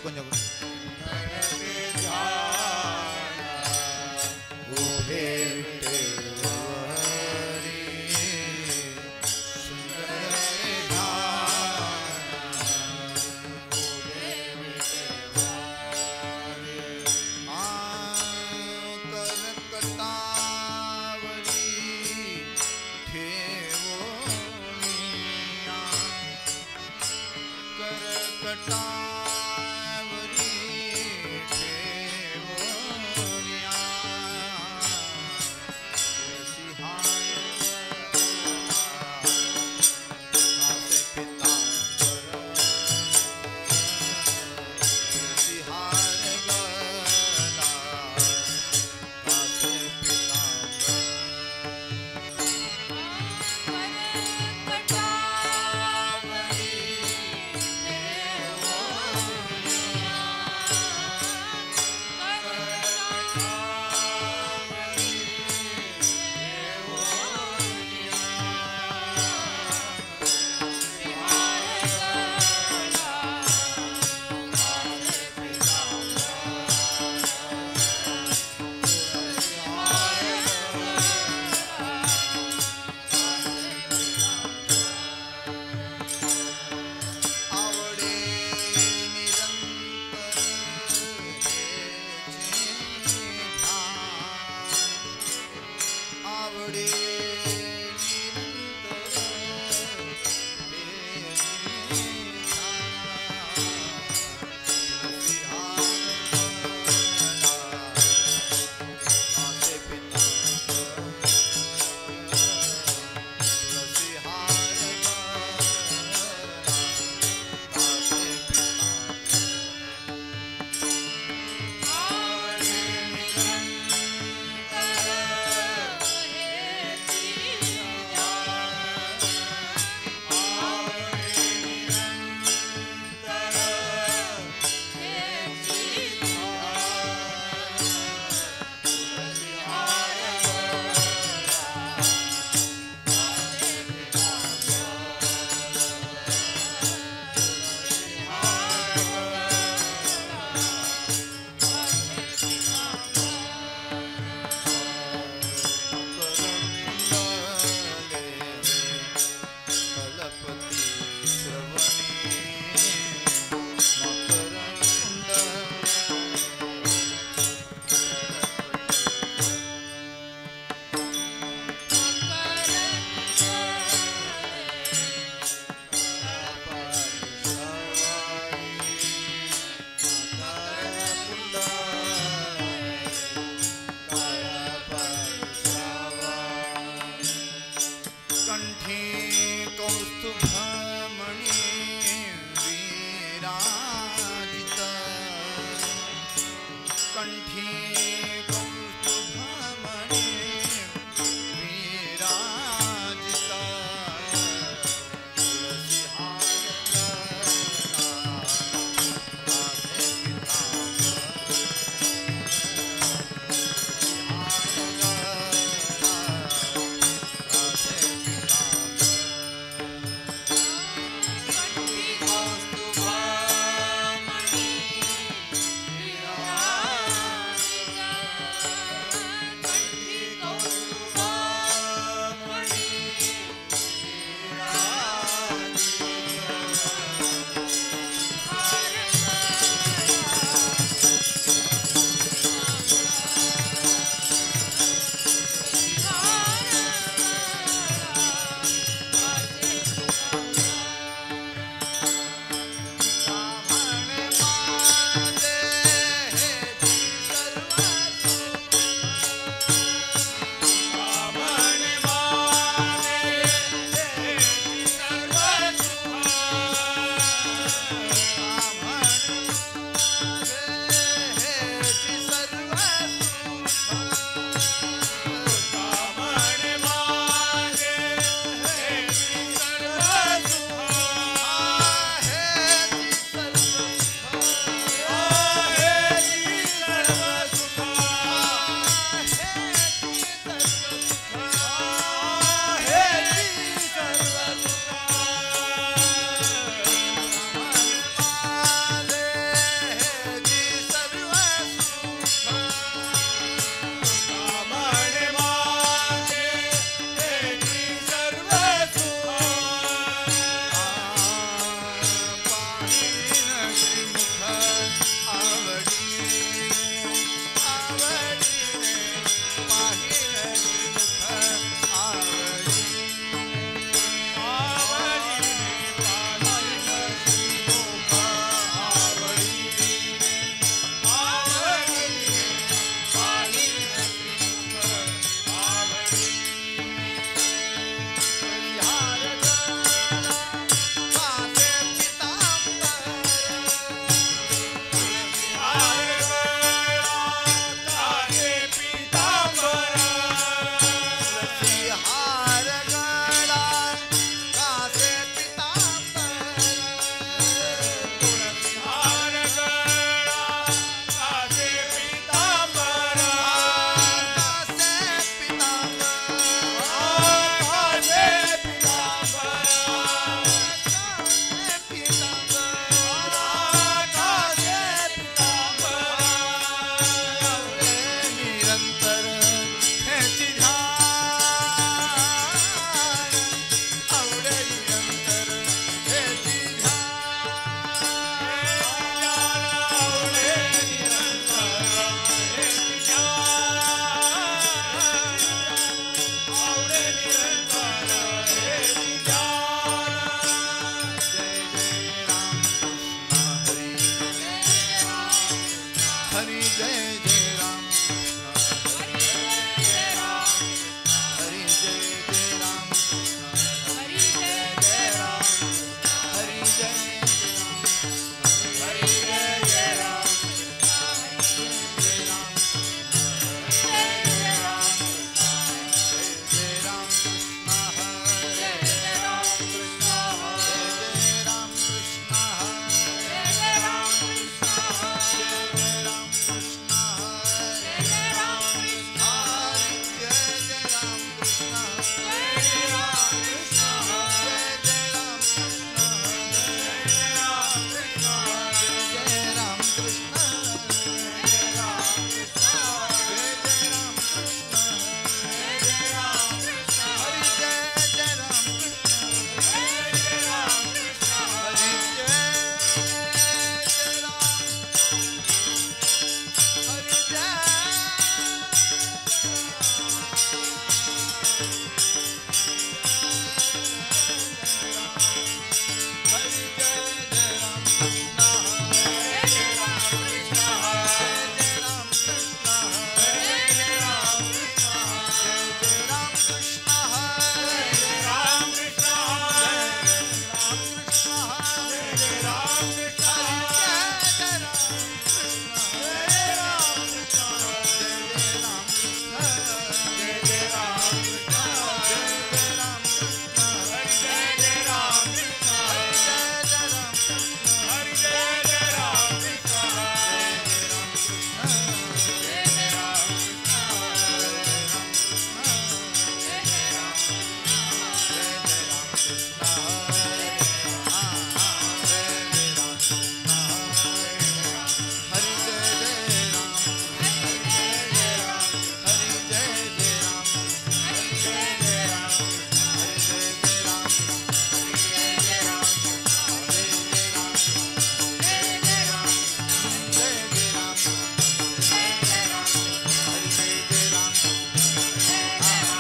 கொஞ்சம் हरि जय जय राम हरि जय जय राम हरि जय जय राम हरि जय जय राम हरि जय हरि जय जय राम जय राम जय जय राम जय राम जय जय राम कृष्ण जय जय राम कृष्ण जय जय राम कृष्ण जय जय राम कृष्ण जय जय राम कृष्ण जय जय राम कृष्ण जय जय राम कृष्ण जय जय राम कृष्ण जय जय राम कृष्ण जय जय राम कृष्ण जय जय राम कृष्ण जय जय राम कृष्ण हरि जय जय राम कृष्ण जय जय राम कृष्ण हरि जय जय राम हरि जय हरि जय जय राम कृष्ण जय जय राम कृष्ण जय जय राम कृष्ण जय जय राम कृष्ण जय जय राम कृष्ण जय जय राम कृष्ण जय जय राम कृष्ण जय जय राम कृष्ण जय जय राम कृष्ण जय जय राम कृष्ण जय जय राम कृष्ण जय जय राम कृष्ण हरि जय जय राम कृष्ण हरि जय जय राम कृष्ण हरि जय जय राम कृष्ण जय जय राम कृष्ण जय जय राम कृष्ण जय जय राम कृष्ण जय जय हरि जय जय राम हरि जय जय राम हरि जय जय राम हरि जय जय राम हरि जय जय राम हरि जय जय राम जय जय राम जय जय राम जय जय राम जय जय राम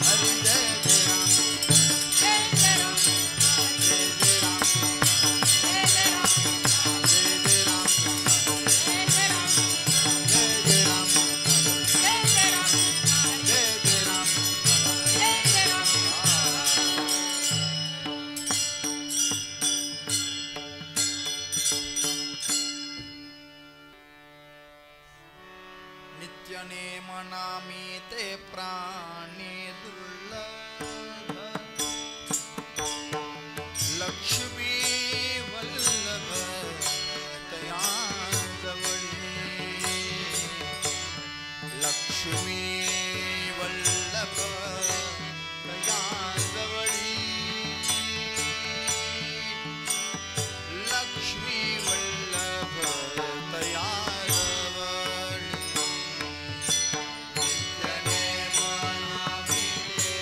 हरि जय जय राम हरि जय जय राम जय जय राम जय जय राम जय जय राम जय जय राम जय जय राम जय जय राम जय जय राम जय जय राम जय जय राम नित्य नेम नामी ते प्राणी दुर्लभ लक्ष्मी वल्लभ तया जवळी लक्ष्मी वल्लभ तया जवळी लक्ष्मी वल्लभ तया जवळी नित्य नेम नामी ते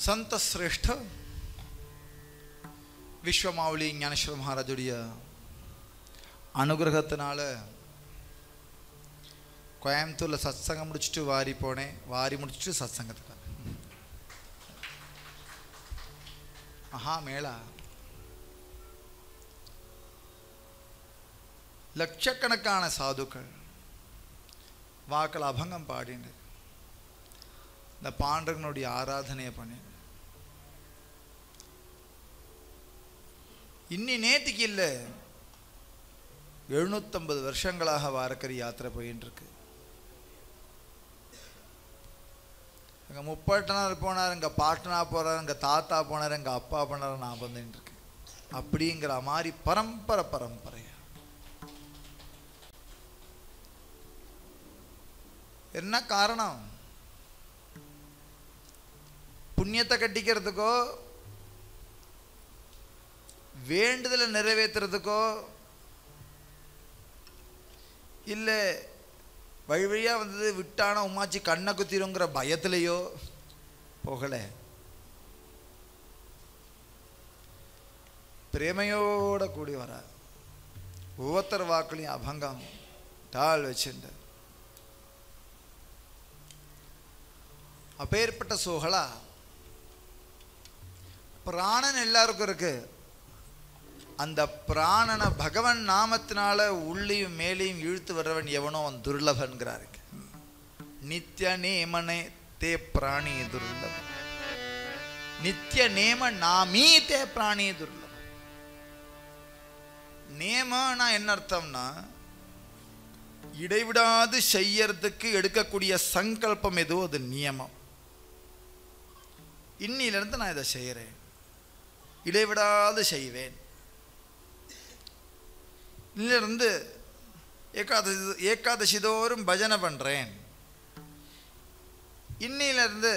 संत श्रेष्ठ விஸ்வமாவளி ஞானேஸ்வர மகாராஜுடைய அனுகிரகத்தினால கோயம்புத்தூரில் சத்சங்கம் முடிச்சுட்டு வாரி போனேன். வாரி முடிச்சுட்டு சத்சங்கத்துக்கு மகா மேளா லட்சக்கணக்கான சாதுக்கள் வாக்கள் அபங்கம் பாடிண்டு இந்த பாண்டவனுடைய ஆராதனையை பண்ணி இன்னி நேற்றுக்கு இல்லை 750 வருஷங்களாக வாரக்கரி யாத்திரை போயின்னு இருக்கு. அங்கே முப்பாட்டனார் போனார், இங்கே பாட்டனா போகிறார், இங்கே தாத்தா போனார், இங்கே அப்பா போனார், நான் வந்துட்டு இருக்கேன். அப்படிங்கிற மாதிரி பரம்பரையா என்ன காரணம்? புண்ணியத்தை கட்டிக்கிறதுக்கோ வேண்டுதலை நிறைவேற்றுறதுக்கோ இல்லை வழி வழியாக வந்தது விட்டான உமாச்சி கண்ணை குத்திருங்கிற பயத்திலையோ போகலை. பிரேமையோட கூடி வர ஒவ்வொருத்தர் வாக்குலையும் அபங்கம் டால் வச்சுண்டு அப்பேற்பட்ட சோகலா பிராணன் எல்லாருக்கும் இருக்கு. அந்த பிராணனை பகவன் நாமத்தினால உள்ளையும் மேலையும் இழுத்து வர்றவன் எவனோ அவன் துர்லபன்கிறாரு. நித்திய நேமனே தே பிராணி துர்லபன், நித்திய நேம நாமீ தே பிராணி துர்லபன். நேமனா என்ன அர்த்தம்னா இடைவிடாது செய்யறதுக்கு எடுக்கக்கூடிய சங்கல்பம் எதோ அது நியமம். இன்னிலிருந்து நான் இதை செய்கிறேன், இடைவிடாது செய்வேன். இன்னிலிருந்து ஏகாதசி தோறும் பஜனை பண்ணுறேன், இன்னிலிருந்து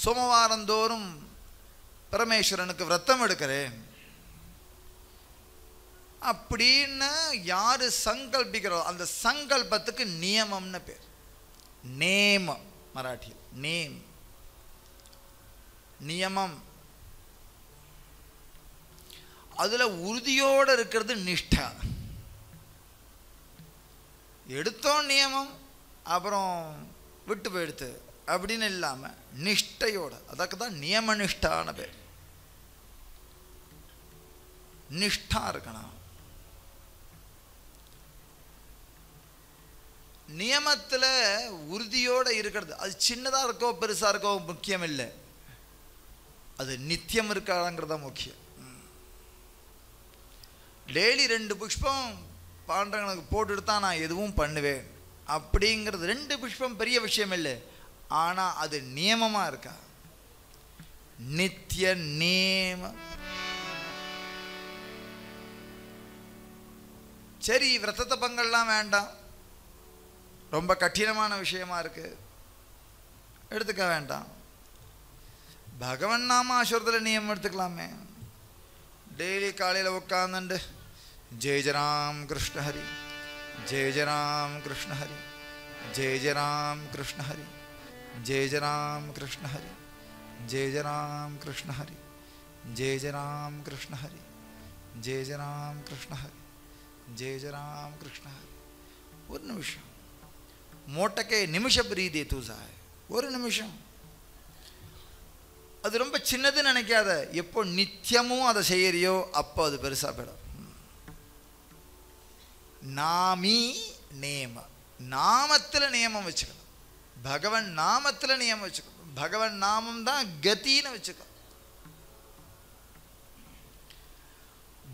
சோமவாரந்தோறும் பரமேஸ்வரனுக்கு விரதம் எடுக்கிறேன் அப்படின்னு யாரு சங்கல்பிக்கிறோ அந்த சங்கல்பத்துக்கு நியமம்னு பேர். நேம மராட்டியில் நேம், நியமம். அதுல உறுதியோடு இருக்கிறது நிஷ்டா. எடுத்தோம் நியமம் அப்புறம் விட்டு போயிடுத்து அப்படின்னு இல்லாம நிஷ்டையோட, அதுக்கு தான் நியம நிஷ்டான பேர். நிஷ்டா இருக்கணும். நியமத்தில் உறுதியோடு இருக்கிறது அது சின்னதாக இருக்கோ பெருசாக இருக்கோ முக்கியம் இல்லை, அது நித்தியம் இருக்காங்கிறதா முக்கியம். டெய்லி 2 புஷ்பம் பாண்டவனுக்கு போட்டுட்டு தான் நான் எதுவும் பண்ணுவேன் அப்படிங்கிறது 2 புஷ்பம் பெரிய விஷயம் இல்லை. ஆனால் அது நியமமாக இருக்கா? நித்திய நேம. சரி, விரதத்தை பங்கெல்லாம் வேண்டாம், ரொம்ப கடினமான விஷயமா இருக்கு, எடுத்துக்க வேண்டாம். பகவன் நாம ஆசுரத்தில் நியமம் எடுத்துக்கலாமே. டெய்லி காலையில் உட்காந்துண்டு ஜெய ஜராம் கிருஷ்ண ஹரி, ஜெய ஜராம் கிருஷ்ண ஹரி, ஜெய ஜராம் கிருஷ்ண ஹரி, ஜெய ஜராம் கிருஷ்ண ஹரி, ஜெய ஜராம் கிருஷ்ண ஹரி, ஜெய ஜராம் கிருஷ்ண ஹரி, ஜெய ஜராம் கிருஷ்ண ஹரி, ஜெய ஜராம் கிருஷ்ண ஹரி. ஒரு நிமிஷம் மோட்டக்கே நிமிஷ பிரீதி தூசாய், ஒரு நிமிஷம். அது ரொம்ப சின்னதுன்னு நினைக்காத. எப்போ நித்தியமும் அதை செய்யறியோ அப்போ அது பெருசா போயிடும். நாமி நேம, நாமத்தில் நியமம் வச்சுக்கணும். பகவன் நாமத்தில் நியமம் வச்சுக்கணும். பகவன் நாமம் தான் கத்தின்னு வச்சுக்கணும்.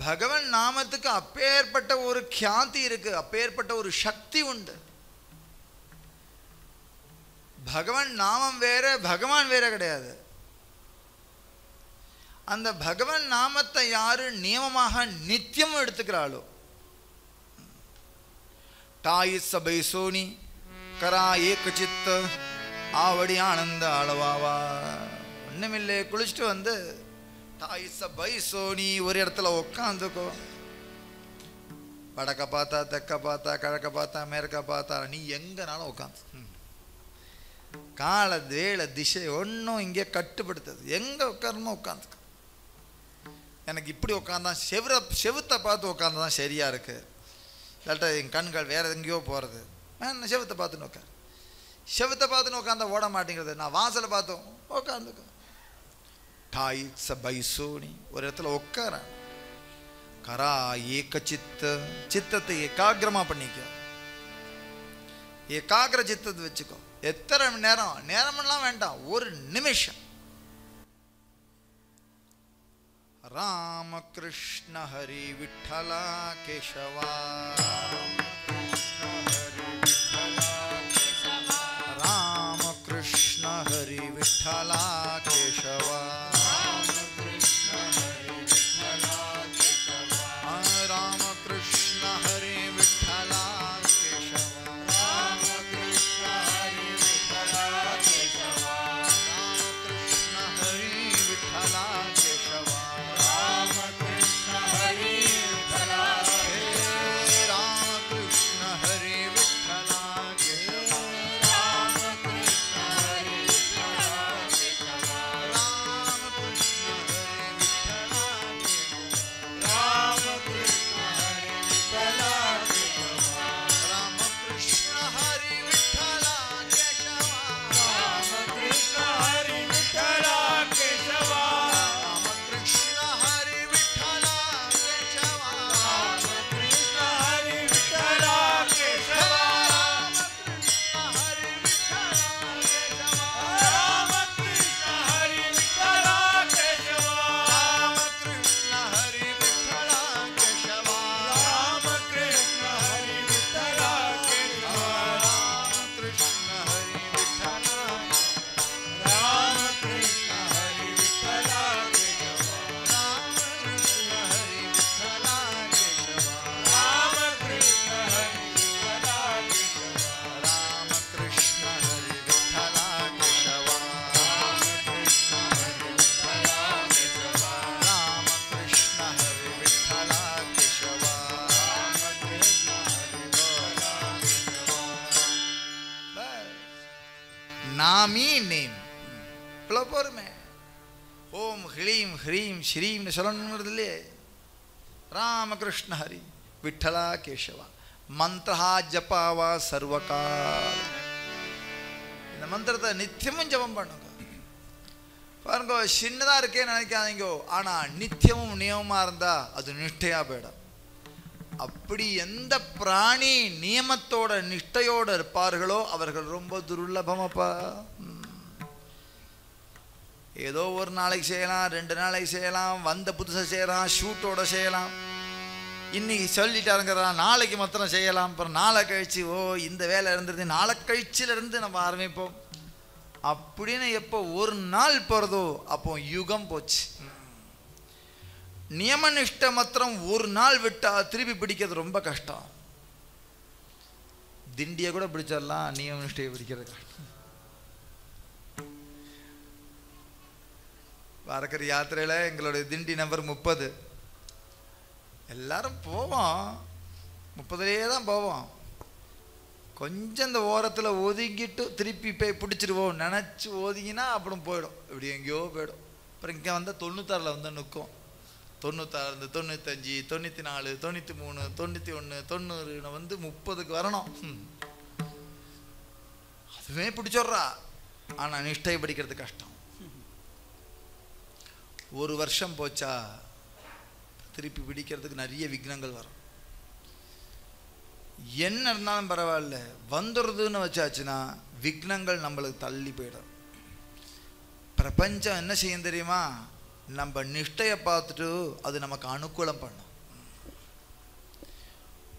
பகவன் நாமத்துக்கு அப்பேற்பட்ட ஒரு கியாதி இருக்கு, அப்பேற்பட்ட ஒரு சக்தி உண்டு. பகவன் நாமம் வேற, பகவான் வேற கிடையாது. அந்த பகவன் நாமத்தை யாரு நியமமாக நித்தியம் எடுத்துக்கிறாளோ, டாயி சபை சோனி கரா ஏகச்சித்த ஆவடி ஆனந்த அளவாவா. ஒண்ணுமில்லை, குளிச்சுட்டு வந்து டாயி சபை சோனி ஒரு இடத்துல உட்காந்துக்கோ. வடக்க பார்த்தா தெக்க பார்த்தா கிழக்க பார்த்தா மேற்க பார்த்தா நீ எங்கனாலும் உட்காந்து கால வேலை திசை ஒன்றும் இங்கே கட்டுப்படுத்துது. எங்கே உட்காரணுமோ உட்காந்துக்க. எனக்கு இப்படி உட்காந்தான் செவுத்தை பார்த்து உட்காந்து தான் சரியாக இருக்குது. இல்லாட்டா என் கண்கள் வேறு எங்கேயோ போகிறது. நான் செவுத்தை பார்த்துன்னு உட்கார். செவுத்தை பார்த்துன்னு உட்காந்தா ஓட மாட்டேங்கிறது. நான் வாசலை பார்த்தோம் உட்காந்துக்க. டாய் பைசோனி ஒரு இடத்துல உட்கார. கரா ஏக சித்தத்தை ஏகாகிரமாக பண்ணிக்க. ஏகாகிர சித்தத்தை வச்சுக்கோ. எத்தனை நேரம்லாம் வேண்டாம், ஒரு நிமிஷம். ராமகிருஷ்ண ஹரி விட்டலா கேசவா, ராமகிருஷ்ண ஹரி விட்டலா கேசவா, ராமகிருஷ்ண ஹரி விட்டலா நாமி நேம் இவ்வளோ போருமே. ஓம் ஹ்ரீம் ஹ்ரீம் ஸ்ரீம்னு சொல்லணுங்கிறது இல்லையே. ராமகிருஷ்ண ஹரி விட்டலா கேசவா மந்திரா ஜபாவா சர்வகால. இந்த மந்திரத்தை நித்தியமும் ஜபம் பண்ணுங்க. பாருங்க, சின்னதாக இருக்கேன்னு நினைக்காதீங்க. ஆனால் நித்தியமும் நியமமாக இருந்தால் அது நிஷ்டையாக போயிடும். அப்படி எந்த பிராணி நியமத்தோட நிஷ்டையோடு இருப்பார்களோ அவர்கள் ரொம்ப துர்லபமப்பா. ஏதோ ஒரு நாளைக்கு செய்யலாம், 2 நாளைக்கு செய்யலாம், வந்த புதுசாக செய்யலாம், ஷூட்டோட செய்யலாம், இன்னைக்கு சொல்லிட்டாருங்கிறான் நாளைக்கு மாத்திரம் செய்யலாம், அப்புறம் நாளை கழிச்சு ஓ இந்த வேலை இருந்துருது நாளை கழிச்சிலிருந்து நம்ம ஆரம்பிப்போம் அப்படின்னு எப்போ ஒரு நாள் போகிறதோ அப்போ யுகம் போச்சு. நியமனிஷ்ட மாத்திரம் ஒரு நாள் விட்டா திருப்பி பிடிக்கிறது ரொம்ப கஷ்டம். திண்டியை கூட பிடிச்சிடலாம், நியமனிஷ்டையை பிடிக்கிறது கஷ்டம். வாரக்கரி யாத்திரையில் எங்களுடைய திண்டி நம்பர் 30. எல்லாரும் போவோம், 30லேயே தான் போவோம். கொஞ்சம் இந்த ஓரத்தில் ஒதுங்கிட்டு திருப்பி போய் பிடிச்சிருவோம் நினச்சி ஒதுங்கினா அப்புறம் போயிடும், இப்படி எங்கேயோ போயிடும். அப்புறம் இங்கே வந்தால் 96 வந்து நிற்கும். 96, 95, 94, 93, 91, 90 வந்து 30க்கு வரணும். அதுவே பிடிச்சிட்றா. ஆனால் நிஷ்டை படிக்கிறது கஷ்டம். ஒரு வருஷம் போச்சா திருப்பி பிடிக்கிறதுக்கு நிறைய விக்னங்கள் வரும். என்ன இருந்தாலும் பரவாயில்ல, வந்துடுறதுன்னு வச்சாச்சுன்னா விக்னங்கள் நம்மளுக்கு தள்ளி போயிடும். பிரபஞ்சம் என்ன செய்யும் தெரியுமா? நம்ம நிஷ்டையை பார்த்துட்டு அது நமக்கு அனுகூலம் பண்ணும்.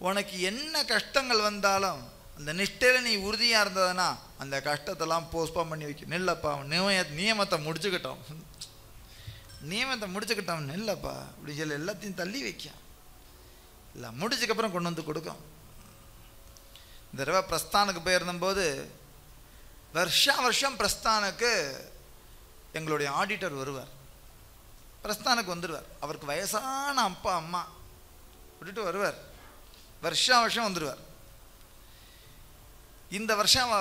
உனக்கு என்ன கஷ்டங்கள் வந்தாலும் அந்த நிஷ்டையில் நீ உறுதியாக இருந்ததுன்னா அந்த கஷ்டத்தெல்லாம் போஸ்ட்போன் பண்ணி வைக்க. நெல்லப்பா நியமத்தை முடிச்சுக்கிட்டோம், நியமத்தை முடிச்சுக்கிட்டோம், நெல்லப்பா இப்படி சொல்லி எல்லாத்தையும் தள்ளி வைக்க. இல்லை முடிச்சதுக்கப்புறம் கொண்டு வந்து கொடுக்கும். இந்த தடவை பிரஸ்தானுக்கு போயிருந்தபோது வருஷம் பிரஸ்தானுக்கு எங்களுடைய ஆடிட்டர் வருவார். பிரஸ்தானுக்கு வந்துடுவார். அவருக்கு வயசான அப்பா அம்மா விட்டுட்டு வருவார். வருஷம் வந்துடுவார். இந்த வருஷம்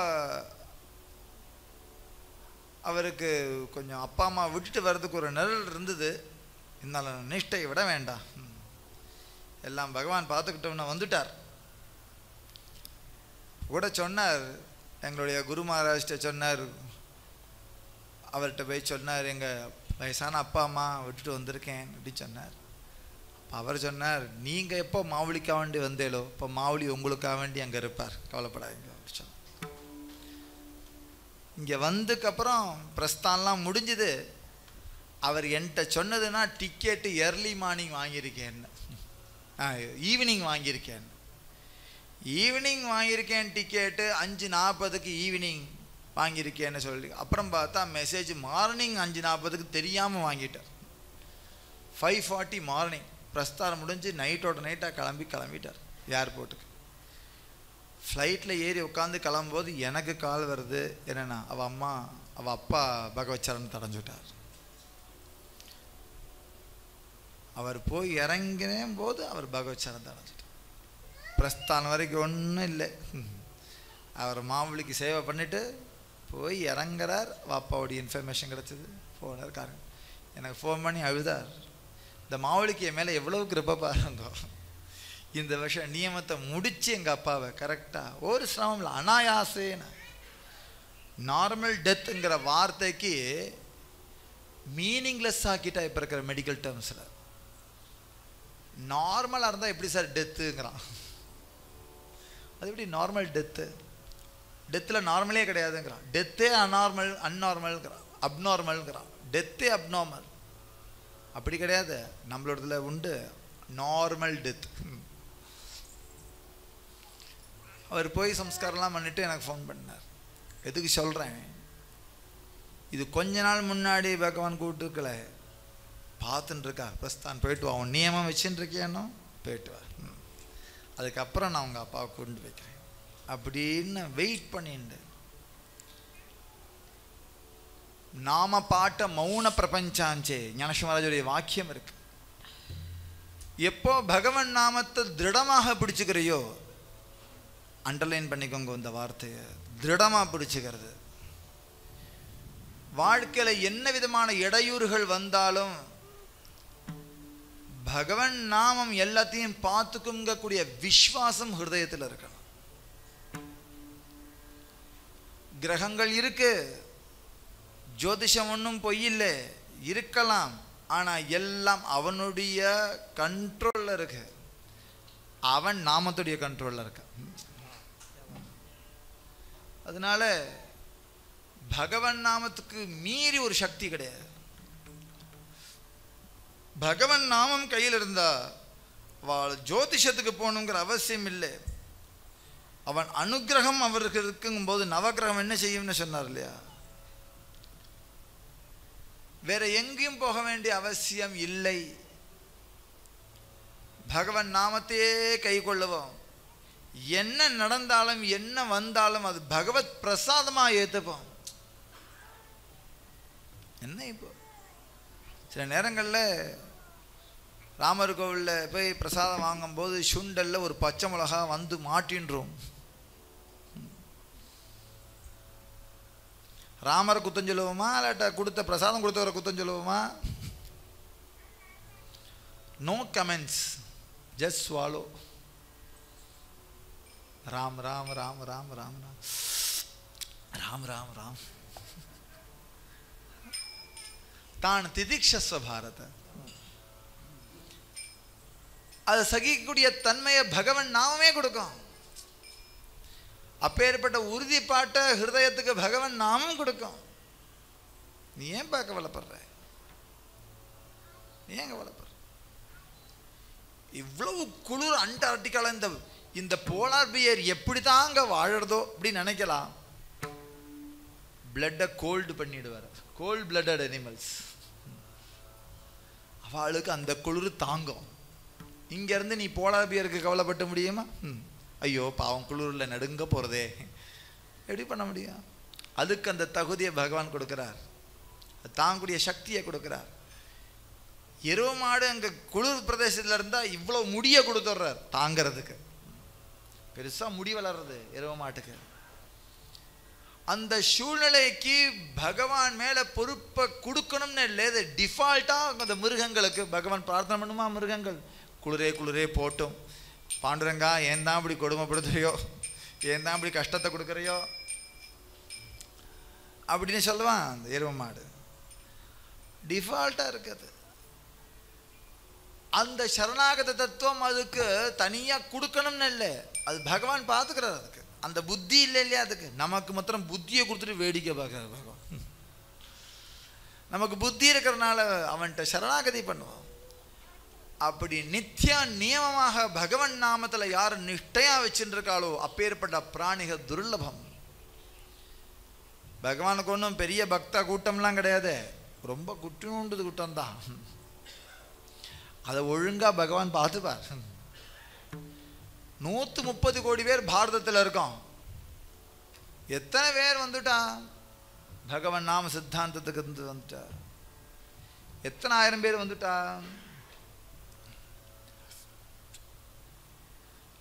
அவருக்கு கொஞ்சம் அப்பா அம்மா விட்டுட்டு வர்றதுக்கு ஒரு நிழல் இருந்தது. இருந்தாலும் நிஷ்டையை விட வேண்டாம், எல்லாம் பகவான் பார்த்துக்கிட்டோம்னா வந்துட்டார். கூட சொன்னார், எங்களுடைய குரு மகாராஜ்கிட்ட சொன்னார், அவர்கிட்ட போய் சொன்னார், எங்கள் வயசான அப்பா அம்மா விட்டுட்டு வந்திருக்கேன் அப்படி சொன்னார். அவர் சொன்னார், நீங்கள் எப்போ மாவுளிக்காக வேண்டி வந்தேலோ இப்போ மாவுளி உங்களுக்காக வேண்டி அங்கே இருப்பார், கவலைப்படாதீங்க அப்படி சொன்னார். இங்கே வந்ததுக்கப்புறம் பிரஸ்தான்லாம் முடிஞ்சுது. அவர் என்கிட்ட சொன்னதுன்னா டிக்கெட்டு எர்லி மார்னிங் வாங்கியிருக்கேன்னு, ஈவினிங் வாங்கியிருக்கேன், ஈவினிங் வாங்கியிருக்கேன் டிக்கெட்டு 5:40 ஈவினிங் வாங்கியிருக்கேன்னு சொல்லி, அப்புறம் பார்த்தா மெசேஜ் மார்னிங் 5:40 தெரியாமல் வாங்கிட்டார். 5:40 மார்னிங் பிரஸ்தாரம் முடிஞ்சு நைட்டோட நைட்டாக கிளம்பிட்டார் ஏர்போர்ட்டுக்கு. ஃப்ளைட்டில் ஏறி உட்காந்து கிளம்பும்போது எனக்கு கால் வருது. என்னென்னா அவள் அப்பா பகவச்சரன் தடைஞ்சுட்டார். அவர் போய் இறங்கின போது அவர் பகவச்சரன் தடைஞ்சிட்டார். பிரஸ்தானம் வரைக்கும் ஒன்றும் இல்லை. அவர் மாவுளிக்கு சேவை பண்ணிவிட்டு போய் இறங்குறார். அப்பாவுடைய இன்ஃபர்மேஷன் கிடச்சிது. போனார் காரங்க எனக்கு ஃபோன் பண்ணி அழுதார். இந்த மாவுளிக்கு என் மேலே எவ்வளோ கிருபை பாருங்க, இந்த வருஷம் நியமத்தை முடித்து எங்கள் அப்பாவை கரெக்டாக ஒரு சிரமம் இல்லை, அனாயாசேன. நார்மல் டெத்துங்கிற வார்த்தைக்கு மீனிங்லெஸ் ஆக்கிட்டா இப்போ இருக்கிற மெடிக்கல் டேர்ம்ஸில். நார்மலாக இருந்தால் எப்படி சார் டெத்துங்கிறான், அது எப்படி நார்மல் டெத்து? டெத்தில் நார்மலே கிடையாதுங்கிறான். டெத்தே அன்நார்மல்ங்கிறான், அப்நார்மல்ங்கிறான். டெத்தே அப்நார்மல், அப்படி கிடையாது. நம்மளோடதுல உண்டு நார்மல் டெத். அவர் போய் சம்ஸ்காரம்லாம் பண்ணிவிட்டு எனக்கு ஃபோன் பண்ணார். எதுக்கு சொல்கிறேன், இது கொஞ்ச நாள் முன்னாடி பகவான் கூப்பிட்டுருக்கல, பார்த்துன்னு இருக்கா பிரஸ்தான் போயிட்டு வா, அவன் நியமம் வச்சுன்னு இருக்கியானோ போயிட்டு வா, அதுக்கப்புறம் நான் உங்கள் அப்பாவை கொண்டு வைக்கிறேன் அப்படின்னு வெயிட் பண்ணிண்டு. நாம பாட்ட மௌன பிரபஞ்சாஞ்சே ஞானேஸ்வரராஜருடைய வாக்கியம் இருக்கு. எப்போ பகவன் நாமத்தை திருடமாக பிடிச்சுக்கிறையோ, அண்டர்லைன் பண்ணிக்கோங்க இந்த வார்த்தையை, திருடமாக பிடிச்சுக்கிறது. வாழ்க்கையில் என்ன விதமான இடையூறுகள் வந்தாலும் பகவன் நாமம் எல்லாத்தையும் பார்த்துக்குங்கக்கூடிய விஸ்வாசம் ஹிருதயத்தில் இருக்கணும். கிரகங்கள் இருக்கு, ஜோதிஷம் ஒன்றும் பொய்யில்லை, இருக்கலாம், ஆனால் எல்லாம் அவனுடைய கண்ட்ரோலில் இருக்கு, அவன் நாமத்துடைய கண்ட்ரோலில் இருக்க. அதனால பகவன் நாமத்துக்கு மீறி ஒரு சக்தி கிடையாது. பகவன் நாமம் கையில் இருந்தா அவள் ஜோதிஷத்துக்கு போகணுங்கிற அவசியம் இல்லை. அவன் அனுகிரகம் அவருக்கு இருக்குங்கும் போது நவகிரகம் என்ன செய்யும்னு சொன்னார் இல்லையா, வேற எங்கேயும் போக வேண்டிய அவசியம் இல்லை. பகவன் நாமத்தையே கை கொள்ளுவோம். என்ன நடந்தாலும் என்ன வந்தாலும் அது பகவத் பிரசாதமா ஏத்துப்போம். என்ன இப்போ சில நேரங்களில் ராமர் கோவிலில் போய் பிரசாதம் வாங்கும்போது சுண்டல்ல ஒரு பச்சை மிளகா வந்து மாட்டின்றோம். ராமரை குத்தம் சொல்லுவோமா, இல்லாட்ட கொடுத்த பிரசாதம் கொடுத்தவரை குத்தம் சொல்லுவோமா? No comments, just swallow. Ram Ram Ram Ram Ram Ram Ram Ram தான் திதிக்ஷஸ்வ பாரத. அதை சகிக்கக்கூடிய தன்மையை பகவன் நாமமே கொடுக்கும். அப்பேற்பட்ட உறுதிப்பாட்டை ஹிருதயத்துக்கு பகவன் நாமம் கொடுக்கும். நீ ஏன் கவலைப்படுற? நீ ஏன் கவலைப்படுற? இவ்வளவு குளிர் அண்டார்டிகால இந்த போலார் பியர் எப்படி தாங்க வாழறதோ அப்படின்னு நினைக்கலாம். பிளட்டை கோல்டு பண்ணிடுவார். கோல்ட் பிளட்டட் அனிமல்ஸ், அவளுக்கு அந்த குளிர் தாங்கும். இங்கேருந்து நீ போலார் பியருக்கு கவலைப்பட்ட முடியுமா? ஐயோ பாவம் குளிரில் நடுங்க போகிறதே, எப்படி பண்ண முடியும்? அதுக்கு அந்த தகுதியை பகவான் கொடுக்குறார், தாங்கக்கூடிய சக்தியை கொடுக்குறார். எருவ மாடு அங்கே குளிர் பிரதேசத்தில் இருந்தால் இவ்வளோ முடியை கொடுத்துட்றார் தாங்கிறதுக்கு. பெருசாக முடி வளர்றது எருவ மாட்டுக்கு. அந்த சூழ்நிலைக்கு பகவான் மேலே பொறுப்பை கொடுக்கணும்னு இல்லை. இது டிஃபால்ட்டாக அந்த மிருகங்களுக்கு பகவான் பிரார்த்தனை பண்ணுமா? மிருகங்கள் குளிரே குளிரே போட்டும், பாண்டுரங்கா ஏன் தான் இப்படி கொடுமைப்படுத்துறியோ, ஏன் தான் இப்படி கஷ்டத்தை கொடுக்குறியோ அப்படின்னு சொல்லுவான் அந்த எருமை மாடு. டிஃபால்ட்டாக இருக்குது. அந்த சரணாகத தத்துவம் அதுக்கு தனியாக கொடுக்கணும்னு இல்லை, அது பகவான் பார்த்துக்கிறார். அதுக்கு அந்த புத்தி இல்லை இல்லையா? அதுக்கு நமக்கு மாத்திரம் புத்தியை கொடுத்துட்டு வேடிக்கை பார்க்குறாரு பகவான். நமக்கு புத்தி இருக்கிறதுனால அவன்கிட்ட சரணாகதி பண்ணுவோம். அப்படி நித்திய நியமமாக பகவன் நாமத்தில் யார் நிஷ்டையாக வச்சுருக்காளோ அப்பேற்பட்ட பிராணிக துர்லபம். பகவானுக்கு ஒன்றும் பெரிய பக்த கூட்டம்லாம் கிடையாது, ரொம்ப குட்டினோண்டது கூட்டம்தான். அதை ஒழுங்காக பகவான் பார்த்துப்பார். 130 கோடி பேர் பாரதத்தில் இருக்கோம். எத்தனை பேர் வந்துட்டா பகவான் நாம சித்தாந்தத்துக்கு வந்துட்டா? எத்தனை ஆயிரம் பேர் வந்துட்டா?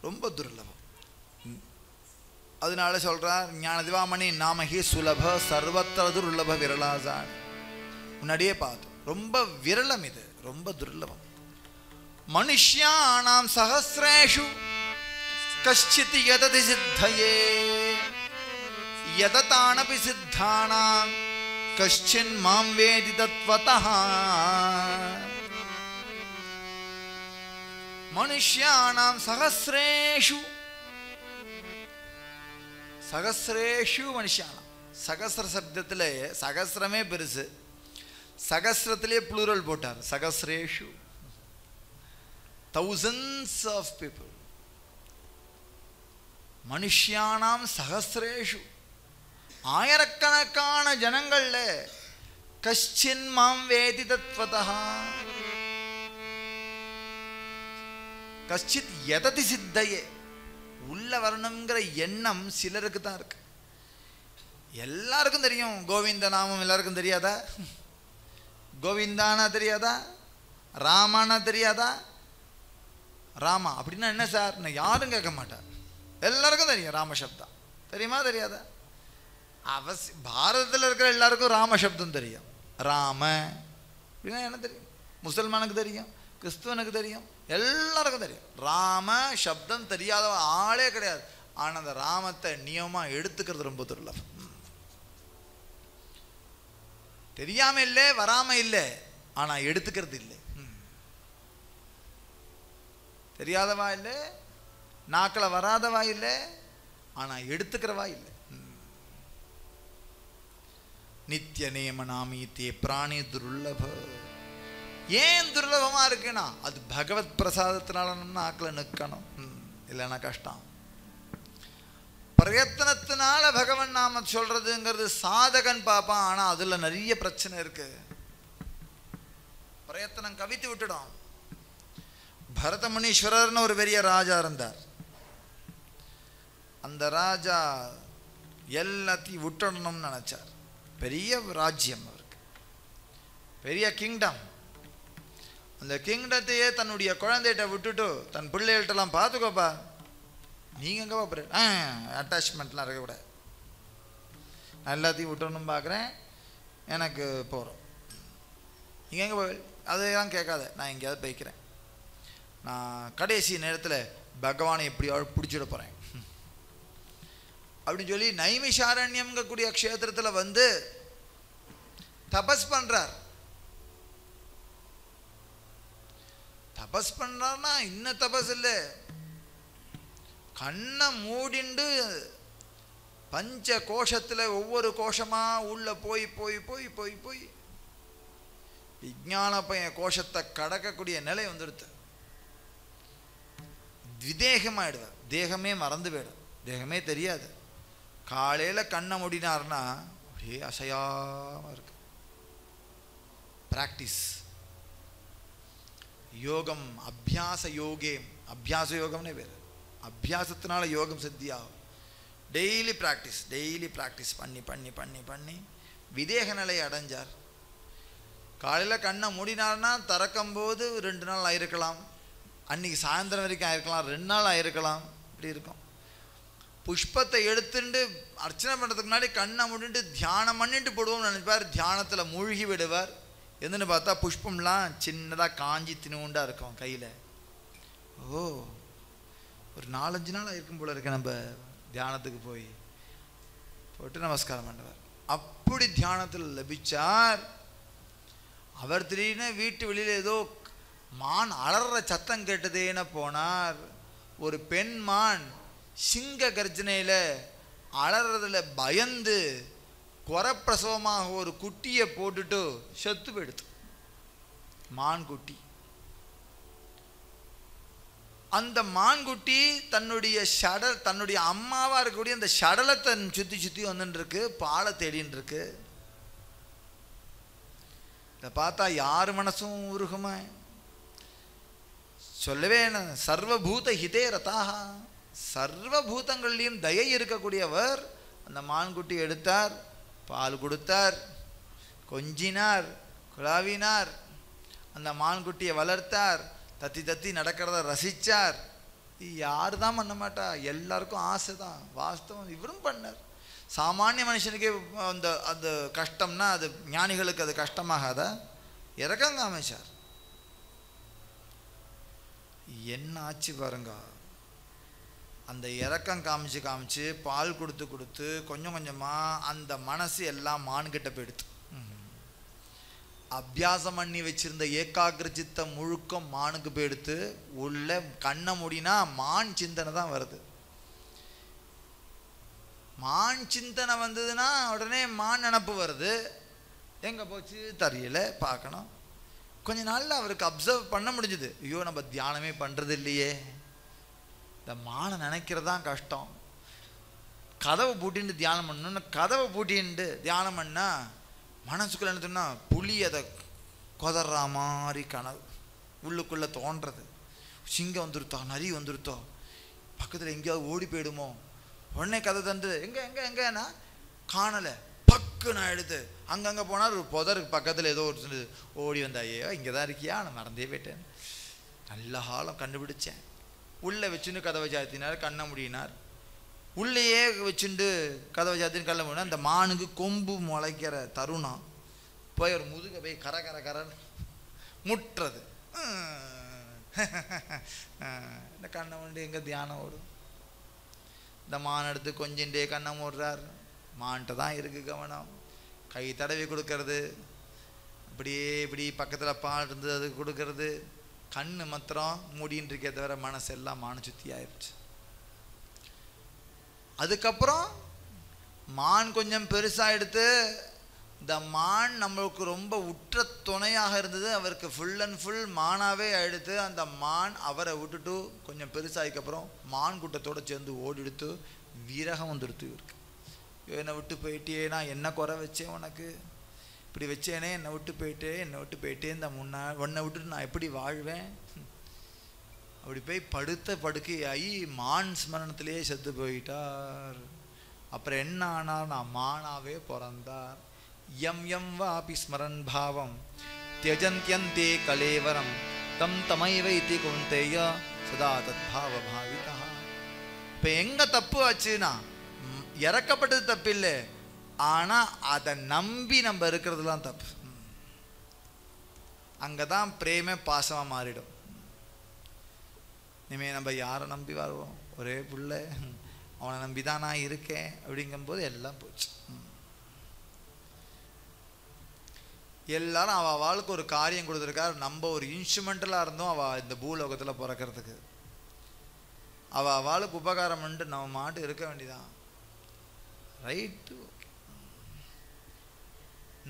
ரொம்ப துர்லபம். அதனால சொல்றார் ஞானதிவாமணி நாமஹி சுலப சர்வத்திர துர்லப விரலாசான். முன்னாடியே பார்த்தோம், ரொம்ப விரலம், இது ரொம்ப துர்லபம். மனுஷ்யானாம் சஹஸ்ரேஷு கஷ்சித் யததி சித்தயே யததானபி சித்தானாம் கஷ்சின் மாம் வேதி தத்வதஹ. மனுஷ்யானாம் சஹஸ்ரேஷு, சகசிரேஷு மனுஷானம். சகசிர சப்தத்தில் சகசிரமே பெருசு, சகசிரத்திலே ப்ளூரல் போட்டார். சகசிரேஷு thousands of people. மனுஷியானாம் சகசிரேஷு ஆயிரக்கணக்கான ஜனங்கள்ல கஷ்சின் மாம் வேதி தத்வதஹ கஷ்சித் யததி சித்தயே. உள்ள வரணுங்கிற எண்ணம் சிலருக்கு தான் இருக்கு. எல்லாருக்கும் தெரியும் கோவிந்த நாமம், எல்லாருக்கும் தெரியாதா? கோவிந்தானா தெரியாதா? ராமானா தெரியாதா? ராமா அப்படின்னா என்ன சார்? நான் யாரும் கேட்க மாட்டார், எல்லாருக்கும் தெரியும் ராமசப்தம். தெரியுமா தெரியாதா? பாரதத்தில் இருக்கிற எல்லாருக்கும் ராமசப்தம் தெரியும். ராம அப்படின்னா என்ன தெரியும்? முசல்மானுக்கு தெரியும், கிறிஸ்துவனுக்கு தெரியும், எல்லாருக்கும் தெரியும். ராம சப்தம் தெரியாத ஆளே கிடையாது. ஆனால் அந்த ராமத்தை நியமமாக எடுத்துக்கிறது ரொம்ப துர்லபம். தெரியாம இல்லை, வராம இல்லை, ஆனால் எடுத்துக்கிறது இல்லை. தெரியாதவா இல்லை, நாக்கில் வராதவா இல்லை, ஆனால் எடுத்துக்கிறவா இல்லை. நித்திய நியம நாமீத்தே பிராணி துர்லப. ஏன் துர்லபமாக இருக்குன்னா அது பகவத் பிரசாதத்தினால நாக்கில் நிற்கணும், இல்லைன்னா கஷ்டம். பிரயத்தனத்தினால பகவன் நாம சொல்றதுங்கிறது சாதகன் பார்ப்பான், ஆனால் அதில் நிறைய பிரச்சனை இருக்கு. பிரயத்தனம் கவித்து விட்டுடும். பரத முனீஸ்வரர்னு ஒரு பெரிய ராஜா இருந்தார். அந்த ராஜா எல்லாத்தையும் விட்டுடணும்னு நினைச்சார். பெரிய ராஜ்யம் அவருக்கு, பெரிய கிங்டம். அந்த கிங்டத்தையே தன்னுடைய குழந்தைகிட்ட விட்டுட்டு தன் பிள்ளைகள்கிட்டலாம் பார்த்துக்கோப்பா, நீங்கள் எங்கே போகிற அட்டாச்மெண்ட்லாம் இருக்கக்கூடாது, நான் எல்லாத்தையும் விட்டுறணும் பார்க்குறேன், எனக்கு போகிறோம், நீங்கள் எங்கே போய் அதையெல்லாம் கேட்காத, நான் எங்கேயாவது போய்க்கிறேன், நான் கடைசி நேரத்தில் பகவானை எப்படியாவது பிடிச்சிட போகிறேன் அப்படின்னு சொல்லி நைமிஷாரண்யம்ங்கக்கூடிய க்ஷேத்திரத்தில் வந்து தபஸ் பண்ணுறார். தபஸ் பண்ணுறாருன்னா இன்னும் தபஸ் இல்லை, கண்ணை மூடிண்டு பஞ்ச கோஷத்தில் ஒவ்வொரு கோஷமாக உள்ள போய் போய் போய் போய் போய் விஞ்ஞான பையன் கோஷத்தை கடக்கக்கூடிய நிலை வந்துடுது. விதேகமாயிடுவார், தேகமே மறந்து போயிடும், தேகமே தெரியாது. காலையில் கண்ணை மூடினார்னா அப்படியே அசையாமல் இருக்கு. பிராக்டிஸ் யோகம், அபியாச யோகே, அபியாச யோகம்னே பேர். அபியாசத்தினால யோகம் சித்தியாகும். டெய்லி ப்ராக்டிஸ் பண்ணி பண்ணி பண்ணி பண்ணி விதேக நிலையை அடைஞ்சார். காலையில் கண்ணை மூடினார்னா திறக்கும்போது 2 நாள் ஆயிருக்கலாம், அன்றைக்கி சாயந்தரம் வரைக்கும் ஆயிருக்கலாம், 2 நாள் ஆயிருக்கலாம், இப்படி இருக்கும். புஷ்பத்தை எடுத்துட்டு அர்ச்சனை பண்ணுறதுக்கு முன்னாடி கண்ணை மூடிட்டு தியானம் பண்ணிட்டு போடுவோம்னு நினைப்பார். தியானத்தில் மூழ்கி விடுவார். எதுன்னு பார்த்தா புஷ்பம்லாம் சின்னதாக காஞ்சி திணுண்டாக இருக்கும் கையில். ஓ, ஒரு 4-5 நாள் இருக்கும் போல இருக்க நம்ம தியானத்துக்கு போட்டு நமஸ்காரம் பண்ணுவார். அப்படி தியானத்தில் லபிச்சார். அவர் திடீர்னு வீட்டு வெளியில் ஏதோ மான் அலற சத்தம் கேட்டதேன்னு போனார். ஒரு பெண் மான் சிங்க கர்ஜனையில் அலறதுல பயந்து குறப்பிரசவமாக ஒரு குட்டியை போட்டுட்டு செத்து போயிடுது. மான் குட்டி. அந்த மான்குட்டி தன்னுடைய அம்மாவா இருக்கக்கூடிய அந்த சடலத்தை சுத்தி சுத்தி வந்துட்டு இருக்கு, பாலை தேடின்னு இருக்கு. இதை பார்த்தா யார் மனசும் உருகுமா? சொல்லவே சர்வபூத ஹிதே ரதாக, சர்வபூதங்கள்லையும் தயை இருக்கக்கூடியவர். அந்த மான்குட்டி எடுத்தார், பால் கொடுத்தார், கொஞ்சினார், குழாவினார், அந்த மான்குட்டியை வளர்த்தார், தத்தி தத்தி நடக்கிறத ரசித்தார். யார் தான் பண்ண மாட்டா? எல்லாருக்கும் ஆசை தான். வாஸ்தவம் இவரும் பண்ணார். சாமானிய மனுஷனுக்கே அந்த கஷ்டம்னா அது ஞானிகளுக்கு அது கஷ்டமாகாத? இறக்கம் காமிச்சார். என்ன ஆச்சு பாருங்க. அந்த இறக்கம் காமிச்சு பால் கொடுத்து கொஞ்சம் கொஞ்சமாக அந்த மனசு எல்லாம் மான்கிட்ட போயிடுது. அபியாசம் பண்ணி வச்சிருந்த ஏகாகிர சித்தம் முழுக்க மானுக்கு போயிடுத்து. உள்ள கண்ணை மூடினா மான் சிந்தனை தான் வருது. மான் சிந்தனை வந்ததுன்னா உடனே மான் நினப்பு வருது. எங்கே போச்சு தெரியல, பார்க்கணும். கொஞ்ச நாளில் அவருக்கு அப்சர்வ் பண்ண முடிஞ்சுது. ஐயோ, நம்ம தியானமே பண்ணுறது இல்லையே, இந்த மானை நினைக்கிறதான் கஷ்டம். கதவை பூட்டின்னு தியானம் பண்ணணும்னு கதவை பூட்டின்ட்டு தியானம் பண்ணால் மனசுக்குள்ள என்ன சொன்னா புலி அதை கொதற மாதிரி கனவு உள்ளுக்குள்ளே தோன்றது. சிங்கம் வந்துருத்தோ, நரி வந்துருத்தோ, பக்கத்தில் எங்கேயாவது ஓடி போயிடுமோ. உடனே கதை தந்து எங்கன்னா காணலை. பக்கு நான் எடுத்து அங்கங்கே போனால் ஒரு புதருக்கு பக்கத்தில் ஏதோ ஒரு ஓடி வந்தாயே, இங்கே தான் இருக்கியா, நான் மறந்தே போயிட்டேன். நல்ல காலம் கண்டுபிடிச்சேன். உள்ளே வச்சுன்னு கதவை சாத்தினார், கண்ணை முடியினார். உள்ளேயே வச்சுட்டு கதவை சாத்தின்னு கல்ல முடியும். அந்த மானுக்கு கொம்பு முளைக்கிற தருணம் போய் ஒரு முதுக போய் கரன்னு முட்டுறது. இந்த கண்ணை மூடி எங்கே தியானம் ஓடும்? இந்த மான் எடுத்து கொஞ்சின்டே கண்ணை மூடுறார். மான்கிட்ட தான் இருக்குது கவனம். கை தடவி கொடுக்கறது, அப்படியே இப்படி பக்கத்தில் பால் இருந்தது அது கொடுக்கறது. கண்ணு மாத்திரம் மூடின்னு இருக்கே தவிர மனசெல்லாம் மான சுத்தி ஆயிடுச்சு. அதுக்கப்புறம் மான் கொஞ்சம் பெருசாக எடுத்து இந்த மான் நம்மளுக்கு ரொம்ப உற்ற துணையாக இருந்தது. அவருக்கு ஃபுல் அண்ட் ஃபுல் மானாவே எடுத்து அந்த மான் அவரை விட்டுட்டு கொஞ்சம் பெருசாகிக்கப்புறம் மான் கூட்டத்தோடு சேர்ந்து ஓடிடுத்து விரகம் வந்துடுத்து இவருக்கு. என்னை விட்டு போயிட்டே, நான் என்ன குறை வச்சேன் உனக்கு, இப்படி வச்சேனே, என்னை விட்டு போயிட்டே இந்த உன்னை விட்டுட்டு நான் எப்படி வாழ்வேன்? அப்படி போய் படுத்த படுக்கையாகி மான் ஸ்மரணத்திலேயே செத்து போயிட்டார். அப்புறம் என்ன ஆனார்? நான் மானாவே பிறந்தார். எம் வாபி ஸ்மரன் பாவம் தியஜந்தியந்தே கலேவரம் தம் தமைவைத்தி குந்தேய சதா தத் பாவ பாவிதா. இப்போ எங்கே தப்பு ஆச்சுன்னா, இறக்கப்பட்டது தப்பு இல்லை, ஆனால் அதை நம்பி நம்ம இருக்கிறதுலாம் தப்பு. அங்கே தான் பிரேமே பாசமாக மாறிடும். இனிமேல் நம்ம யாரை நம்பி வருவோம்? ஒரே பிள்ளை, அவனை நம்பி தான் நான் இருக்கேன் அப்படிங்கும்போது எல்லாம் போச்சு. எல்லாரும் அவள் அவளுக்கு ஒரு காரியம் கொடுத்துருக்காரு. நம்ம ஒரு இன்ஸ்ட்ருமெண்டலாக இருந்தோம் அவள் இந்த பூலோகத்தில் பிறக்கிறதுக்கு. அவள் அவளுக்கு உபகாரம் பண்ணிட்டு நம்ம மாட்டு இருக்க வேண்டியதான். ரைட்டு.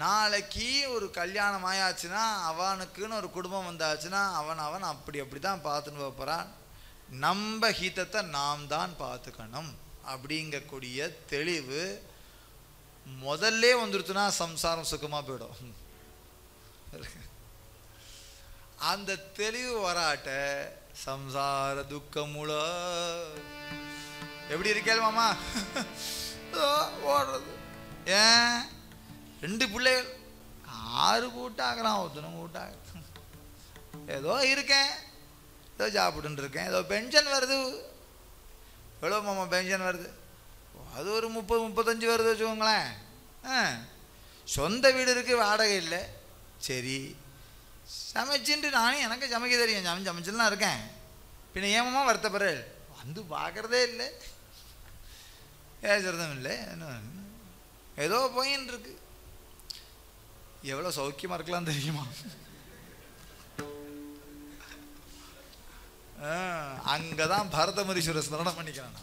நாளைக்கு ஒரு கல்யாணம் ஆயாச்சுன்னா, அவனுக்குன்னு ஒரு குடும்பம் வந்தாச்சுன்னா அவன் அப்படி தான் பார்த்துன்னு போகிறான். நம்ம ஹீத்தத்தை நாம் தான் பார்த்துக்கணும் அப்படிங்கக்கூடிய தெளிவு முதல்ல வந்துருச்சுன்னா சம்சாரம் சுகமாக போயிடும். அந்த தெளிவு வராட்ட சம்சார துக்கமுல எப்படி இருக்கேள் மாமா ஓடுறது. ஏன் 2 பிள்ளைகள் 6 கூட்டாகிறான், ஒருத்தனும் கூட்டாக ஏதோ இருக்கேன், ஏதோ சாப்பிட்டுன்னு இருக்கேன், ஏதோ பென்ஷன் வருது. எவ்வளோ மாமா பென்ஷன் வருது? அது ஒரு 30-35 வருது வச்சுக்கோங்களேன். சொந்த வீடு இருக்குது, வாடகை இல்லை. சரி சமைச்சுட்டு நானே எனக்கு சமைக்க தெரியும், சமைச்சுலாம் இருக்கேன். பின்ன ஏமமா வருத்தப்படுற வந்து பார்க்குறதே இல்லை, ஏசுறதும் இல்லை, ஏதோ போயின்னு இருக்கு. எவ்வளோ சௌக்கியமாக இருக்கலாம் தெரியுமா? அங்கதான் பரதமுரீஸ்வரர் ஸ்மரணம் பண்ணிக்கிறான்.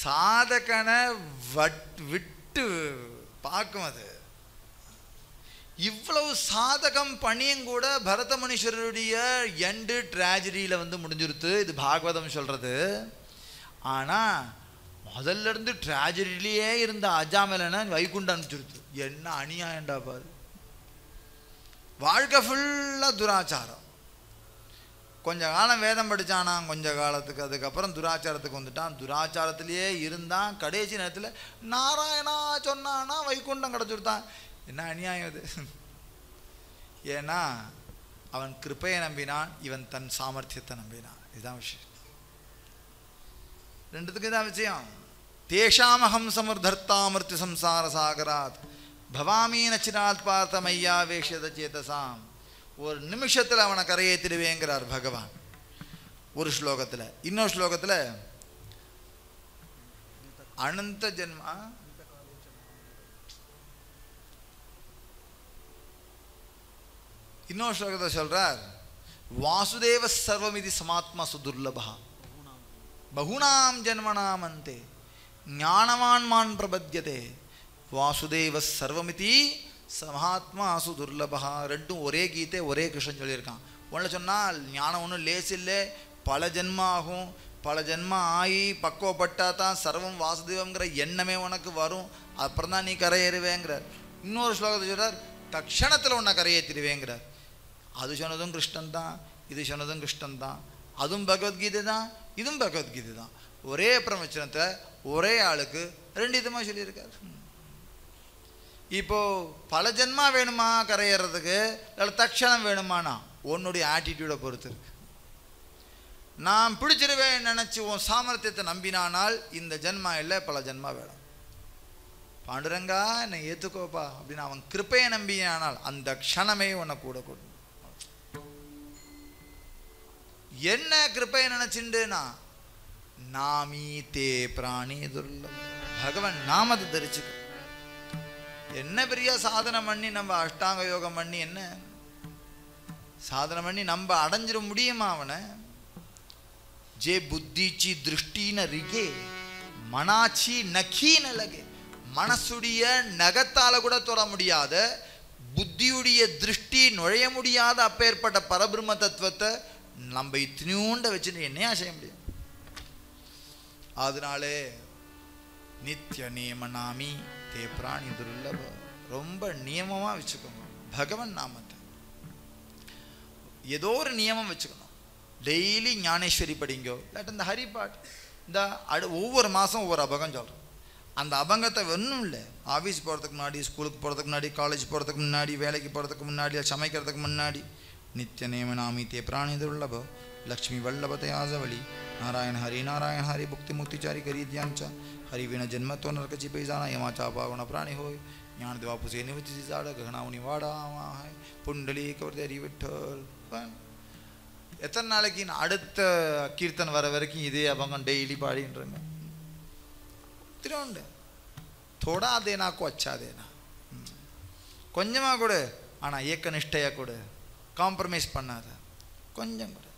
சாதகனை விட்டு பார்க்கும். அது இவ்வளவு சாதகம் பண்ணியும் கூட பரதமுனீஸ்வரருடைய எண்டு டிராஜடியில் வந்து முடிஞ்சிருத்து. இது பாகவதம் சொல்றது. ஆனா முதல்ல இருந்து டிராஜடியிலேயே இருந்த அஜாமிலனை வைகுண்டம் அனுப்பிச்சிருத்து. என்ன அநியாயண்டா பாரு. வாழ்க்கை ஃபுல்லா துராச்சாரம். கொஞ்ச காலம் வேதம் படித்தானா, கொஞ்ச காலத்துக்கு அதுக்கப்புறம் துராச்சாரத்துக்கு வந்துட்டான். துராச்சாரத்திலேயே இருந்தான். கடைசி நேரத்தில் நாராயணா சொன்னானா வைகுண்டம் கிடச்சுருத்தான். என்ன அநியாயம் இது? ஏன்னா அவன் கிருப்பையை நம்பினான், இவன் தன் சாமர்த்தியத்தை நம்பினான். இதுதான் விஷயம். ரெண்டுத்துக்கு தான் விஷயம். தேஷாமஹம் சமுர்தர்த்தா மிருத்யு சம்சார சாகராத் பவாமி நச்சினாத் பார்த்த மையா வேஷத சேதசாம். ஒரு நிமிஷத்தில் அவனை கரையேற்றிடுவேங்கிறார் பகவான் ஒரு ஸ்லோகத்தில். இன்னொரு ஸ்லோகத்தில் அனந்த ஜென்மா இன்னொரு ஸ்லோகத்தை சொல்றார். வாசுதேவ சர்வமிதி சமாத்மா சுதுர்லபா பகுனாம் ஜன்மனாம் அந்தே ஞானவான் மான் பிரபத்யதே வாசுதேவ சர்வமிதி சமாத்மா சுதுர்லபா. ரெண்டும் ஒரே கீதை, ஒரே கிருஷ்ணன் சொல்லியிருக்கான். ஒன்றை சொன்னால் ஞானம் ஒன்றும் லேசில்லை, பல ஜென்மம் ஆகும். பல ஜென்மம் ஆகி பக்குவப்பட்டா தான் சர்வம் வாசுதேவங்கிற எண்ணமே உனக்கு வரும். அப்புறம் தான் நீ கரையேறுவேங்கிறார். இன்னொரு ஸ்லோகத்தை சொல்கிறார், தக்ஷணத்தில் உன்னை கரையேற்றிடுவேங்கிறார். அது சொன்னதும் கிருஷ்ணன் தான், இது சொன்னதும் கிருஷ்ணன் தான். அதுவும் பகவத்கீதை தான், இதுவும் பகவத்கீதை தான். ஒரே பிரவச்சனத்தை ஒரே ஆளுக்கு ரெண்டு விதமாக சொல்லியிருக்கார். இப்போ பல ஜென்மா வேணுமா கரையேறதுக்கு, இல்லை தக்ஷணம் வேணுமானா உன்னுடைய ஆட்டிடியூடை பொறுத்து இருக்கு. நான் பிடிச்சிருவேன் நினச்சி உன் சாமர்த்தியத்தை நம்பினானால் இந்த ஜென்மா இல்லை, பல ஜென்மா வேணும். பாண்டுரங்கா என்னை ஏற்றுக்கோப்பா அப்படின்னு அவன் கிருப்பையை நம்பினானால் அந்த க்ஷணமே உன்னை கூட கூடும். என்ன கிருப்பையை நினைச்சுண்டுனா நாமீ தே பிராணி துர்லபம். பகவன் நாமத்தை தரிச்சுக்க. என்ன பெரிய சாதனை பண்ணி நம்ம அஷ்டாங்க யோகம் பண்ணி என்ன சாதனை பண்ணி நம்ம அடைஞ்சிட முடியுமா? அவனை ஜே புத்திச்சி திருஷ்டின ரிகே மனாச்சி நக்கீன லகே. மனசுடைய நகத்தால கூட தொட முடியாத, புத்தியுடைய திருஷ்டி நுழைய முடியாத அப்பேற்பட்ட பரபிரம்ம தத்துவத்தை நம்ம இத்தினியூண்ட வச்சுட்டு என்னையா செய்ய முடியும்? அதனாலே நித்திய நியமனாமி தே பிராணி துர்லப. ரொம்ப நியமமா வச்சுக்கோங்க பகவன் நாமத்தை. ஏதோ ஒரு நியமம் வச்சுக்கணும். டெய்லி ஞானேஸ்வரி படிங்கோ, இல்லாட்ட இந்த ஹரிபாட். இந்த ஒவ்வொரு மாதம் ஒவ்வொரு அபகம் சொல்கிறோம். அந்த அபங்கத்தை ஒன்றும் இல்லை, ஆஃபீஸ் போகிறதுக்கு முன்னாடி, ஸ்கூலுக்கு போகிறதுக்கு முன்னாடி, காலேஜ் போகிறதுக்கு முன்னாடி, வேலைக்கு போகிறதுக்கு முன்னாடி, சமைக்கிறதுக்கு முன்னாடி நித்திய நேமனாமி தே பிராணி துர்லப லக்ஷ்மி வல்லபத்தை ஆசவழி நாராயண ஹரி புக்தி முக்திச்சாரி கரீத்யாஞ்ச ஹரி வின ஜென்மத்தோ நரக்கச்சி பைசானா யமாச்சா பாகுண பிராணி ஹோய் ஞான திவாப்புசே நிவச்சி சாட ககனாவுனி வாடாமாய் புண்டலி கவர்த்தி ஹரி விட்டல். எத்தனை நாளைக்கு அடுத்த கீர்த்தன் வர வரைக்கும் இதே அபங்கம் டெய்லி பாடின்றங்க. திரும்ப தோடா தேனாக்கோ அச்சா தேனா, கொஞ்சமாக கொடு, ஆனால் ஏக்க நிஷ்டையாக கொடு, காம்ப்ரமைஸ் பண்ணாத, கொஞ்சம் கொடு.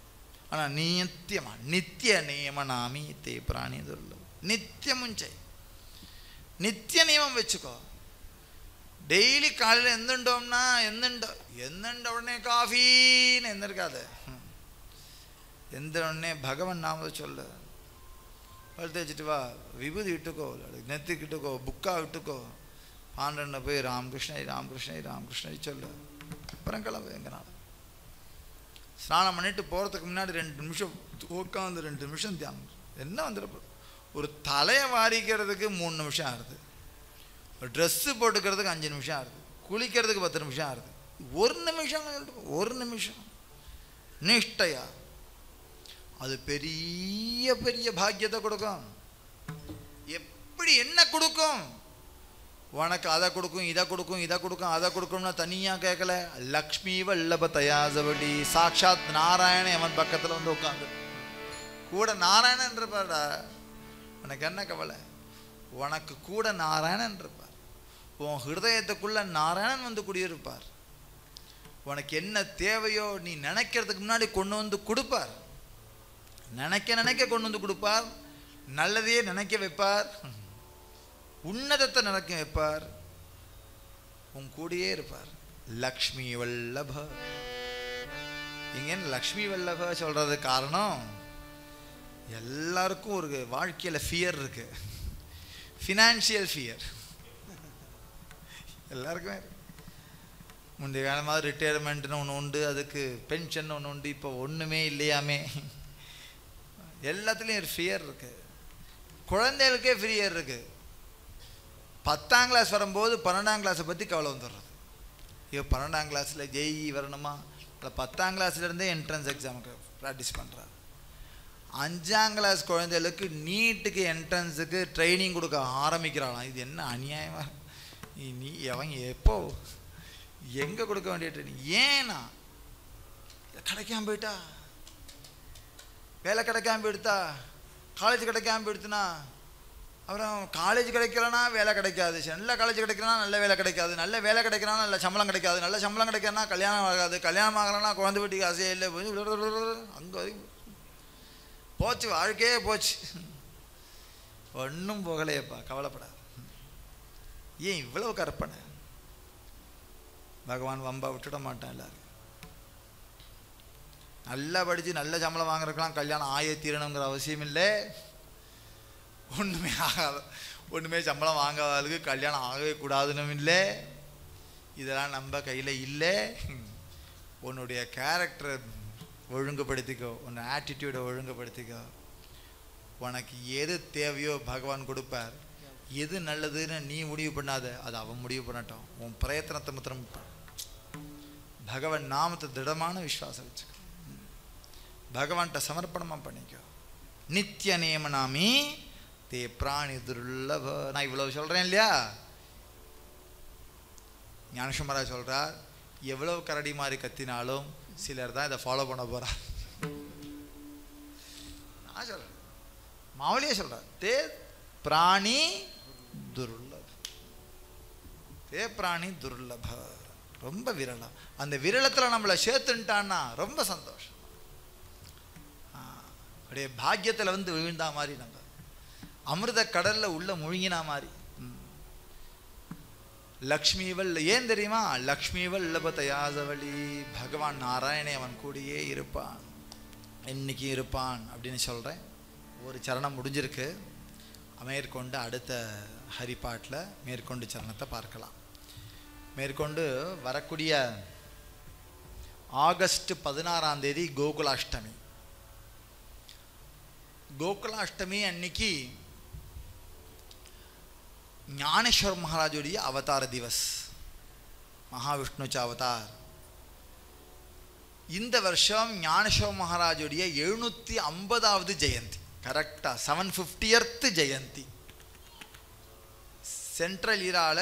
ஆனால் நித்தியமா நித்திய நியமனாமி தே பிராணி துர்லபம். நித்தியமும் செய், நித்திய நியமம் வச்சுக்கோ. டெய்லி காலையில் எந்துண்டோம்னா எந்துண்ட உடனே காஃபின்னு எந்திருக்காது. எந்த உடனே பகவன் நாமத்தை சொல்லு. பழுத்து வச்சுட்டு வா, விபூதி விட்டுக்கோ, நெத்திக்கிட்டுக்கோ, புக்கா விட்டுக்கோ, பாண்டனை போய் ராமகிருஷ்ணை ராமகிருஷ்ணை ராமகிருஷ்ணை சொல்லு. அப்புறம் கிளம்பு. எங்கனால ஸ்நானம் பண்ணிட்டு போகிறதுக்கு முன்னாடி 2 நிமிஷம் உட்காந்து 2 நிமிஷம் தியானம். என்ன வந்துடுப்போ, ஒரு தலையை வாரிக்கிறதுக்கு 3 நிமிஷம் ஆகுது, ஒரு ட்ரெஸ்ஸு போட்டுக்கிறதுக்கு 5 நிமிஷம் ஆகுது, குளிக்கிறதுக்கு 10 நிமிஷம் ஆகுது. 1 நிமிஷம், 1 நிமிஷம் நிஷ்டையா அது பெரிய பெரிய பாக்கியத்தை கொடுக்கும். எப்படி என்ன கொடுக்கும்? உனக்கு அதை கொடுக்கும், இதை கொடுக்கும், இதை கொடுக்கும், அதை கொடுக்கும்னா தனியாக கேட்கல. லக்ஷ்மி வல்லப தயாசவடி, சாட்சாத் நாராயணன் அவன் பக்கத்தில் வந்து உட்காந்து கூட நாராயணன் இருப்பார்டா. உனக்கு என்ன கவலை? உனக்கு கூட நாராயணன் இருப்பார். உன் ஹிருதயத்துக்குள்ள நாராயணன் வந்து குடியிருப்பார். உனக்கு என்ன தேவையோ நீ நினைக்கிறதுக்கு முன்னாடி கொண்டு வந்து கொடுப்பார். நினைக்க நினைக்க கொண்டு வந்து கொடுப்பார். நல்லதையே நினைக்க வைப்பார். உன்னதத்தை நினைக்க வைப்பார். உன் கூடயே இருப்பார். லக்ஷ்மி வல்லப. இங்க லக்ஷ்மி வல்லப சொல்றது காரணம், எல்லாருக்கும் ஒரு வாழ்க்கையில் ஃபியர் இருக்கு. ஃபினான்ஷியல் ஃபியர் எல்லாருக்குமே இருக்கு. முந்தைய காலமாக ரிட்டையர்மெண்ட்னு ஒன்று உண்டு, அதுக்கு பென்ஷன் ஒன்று உண்டு. இப்போ ஒன்றுமே இல்லையாமே. எல்லாத்துலேயும் ஒரு ஃபியர் இருக்கு. குழந்தைகளுக்கே ஃபியர் இருக்கு. 10ஆம் கிளாஸ் வரும்போது 12ஆம் கிளாஸை பற்றி கவலை வந்துடுறது. ஐயோ 12ஆம் கிளாஸில் ஜெய் வரணுமா, இல்லை 10ஆம் கிளாஸ்லேருந்தே என்ட்ரன்ஸ் எக்ஸாமுக்கு ப்ராக்டிஸ் பண்ணுறாரு. 5ஆம் கிளாஸ் குழந்தைகளுக்கு நீட்டுக்கு என்ட்ரன்ஸுக்கு ட்ரைனிங் கொடுக்க ஆரம்பிக்கிறாளாம். இது என்ன அநியாயமாக? நீ அவங்க எப்போ எங்கே கொடுக்க வேண்டிய ட்ரைனிங்? ஏன்னா கிடைக்காம போயிட்டா, வேலை கிடைக்காம போயிடுத்தா, காலேஜ் கிடைக்காம போயிடுத்துனா, அப்புறம் காலேஜ் கிடைக்கலன்னா வேலை கிடைக்காது. நல்ல காலேஜ் கிடைக்கலன்னா நல்ல வேலை கிடைக்காது. நல்ல வேலை கிடைக்கிறனா நல்ல சம்பளம் கிடைக்காது. நல்ல சம்பளம் கிடைக்கிறனா கல்யாணம் ஆகாது. கல்யாணம் ஆகலைன்னா குழந்தை வீட்டுக்கு ஆசையே இல்லை. அங்கே போச்சு, வாழ்க்கையே போச்சு. ஒன்றும் போகலையப்பா, கவலைப்படாது. ஏன் இவ்வளவு கற்பனை? பகவான் வம்பா விட்டுட மாட்டான். எல்லாரும் நல்லா படித்து நல்ல சம்பளம் வாங்குறதுக்கெல்லாம் கல்யாணம் ஆயத்தீரணுங்கிற அவசியம் இல்லை. ஒன்றுமே ஆகாது, ஒன்றுமே சம்பளம் வாங்காததுக்கு கல்யாணம் ஆகவே கூடாதுன்னு இல்லை. இதெல்லாம் நம்ம கையில் இல்லை. உன்னுடைய கேரக்டரை ஒழுங்குபடுத்திக்கோ, உன் ஆட்டிடியூடை ஒழுங்குபடுத்திக்கோ. உனக்கு எது தேவையோ பகவான் கொடுப்பார். எது நல்லதுன்னு நீ முடிவு பண்ணாத, அது அவன் முடிவு பண்ணட்டும். உன் பிரயத்தனத்தை மாத்திரம் பகவான் நாமத்தை திடமான விசுவாசம் வச்சுக்கோ. பகவான்கிட்ட சமர்ப்பணமாக பண்ணிக்கோ. நித்திய நியமனாமி தே பிராணி துர்லப. நான் இவ்வளவு சொல்கிறேன் இல்லையா? ஞானசம்பரா சொல்கிறார், எவ்வளவு கரடி மாதிரி கத்தினாலும் சிலர் தான் இதை ஃபாலோ பண்ண போகிறார். நான் சொல்கிறேன், மாவலியே சொல்கிறார், தே பிராணி துர்லப. தே பிராணி துர்லப, ரொம்ப விரலம். அந்த விரலத்தில் நம்மளை சேர்த்துட்டான்னா ரொம்ப சந்தோஷம். அப்படியே பாக்கியத்தில் வந்து விழுந்தா மாதிரி, நம்ம அமிர்த கடல்ல உள்ள முழுங்கினா மாதிரி. லக்ஷ்மிவல் ஏன் தெரியுமா? லக்ஷ்மிவல் லபதயாசவழி. பகவான் நாராயணே அவன் கூடயே இருப்பான், இன்னைக்கு இருப்பான் அப்படின்னு சொல்கிறேன். ஒரு சரணம் முடிஞ்சிருக்கு. மேற்கொண்டு அடுத்த ஹரிபாட்டில் மேற்கொண்டு சரணத்தை பார்க்கலாம். மேற்கொண்டு வரக்கூடிய ஆகஸ்ட் 16ஆம் தேதி கோகுலாஷ்டமி. கோகுலாஷ்டமி அன்னைக்கு ஞானேஸ்வர் மகாராஜுடைய அவதார திவஸ், மகாவிஷ்ணு அவதார். இந்த வருஷம் ஞானேஸ்வர் மகாராஜுடைய 750வது ஜெயந்தி. கரெக்டா 750th ஜெயந்தி. சென்ட்ரல் ஈரால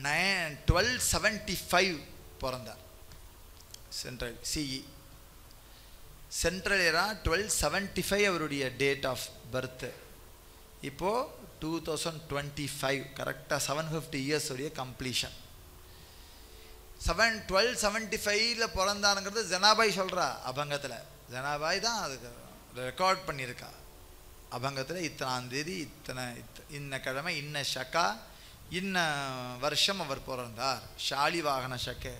1275 பிறந்தார். சென்ட்ரல் சிஇ சென்ட்ரல் ஈரா 1275 அவருடைய டேட் ஆஃப் பர்த். இப்போது 2025 கரெக்டாக 750 இயர்ஸ் உடைய கம்ப்ளீஷன். 1275 பிறந்தாருங்கிறது ஜனாபாய் சொல்கிறா அபங்கத்தில். ஜனாபாய் தான் அதுக்கு ரெக்கார்ட் பண்ணியிருக்கா அபங்கத்தில். இத்தனாம் தேதி இன்ன கிழமை இன்ன ஷக்கா இன்ன வருஷம் அவர் பிறந்தார். ஷாலி வாகன ஷக்கே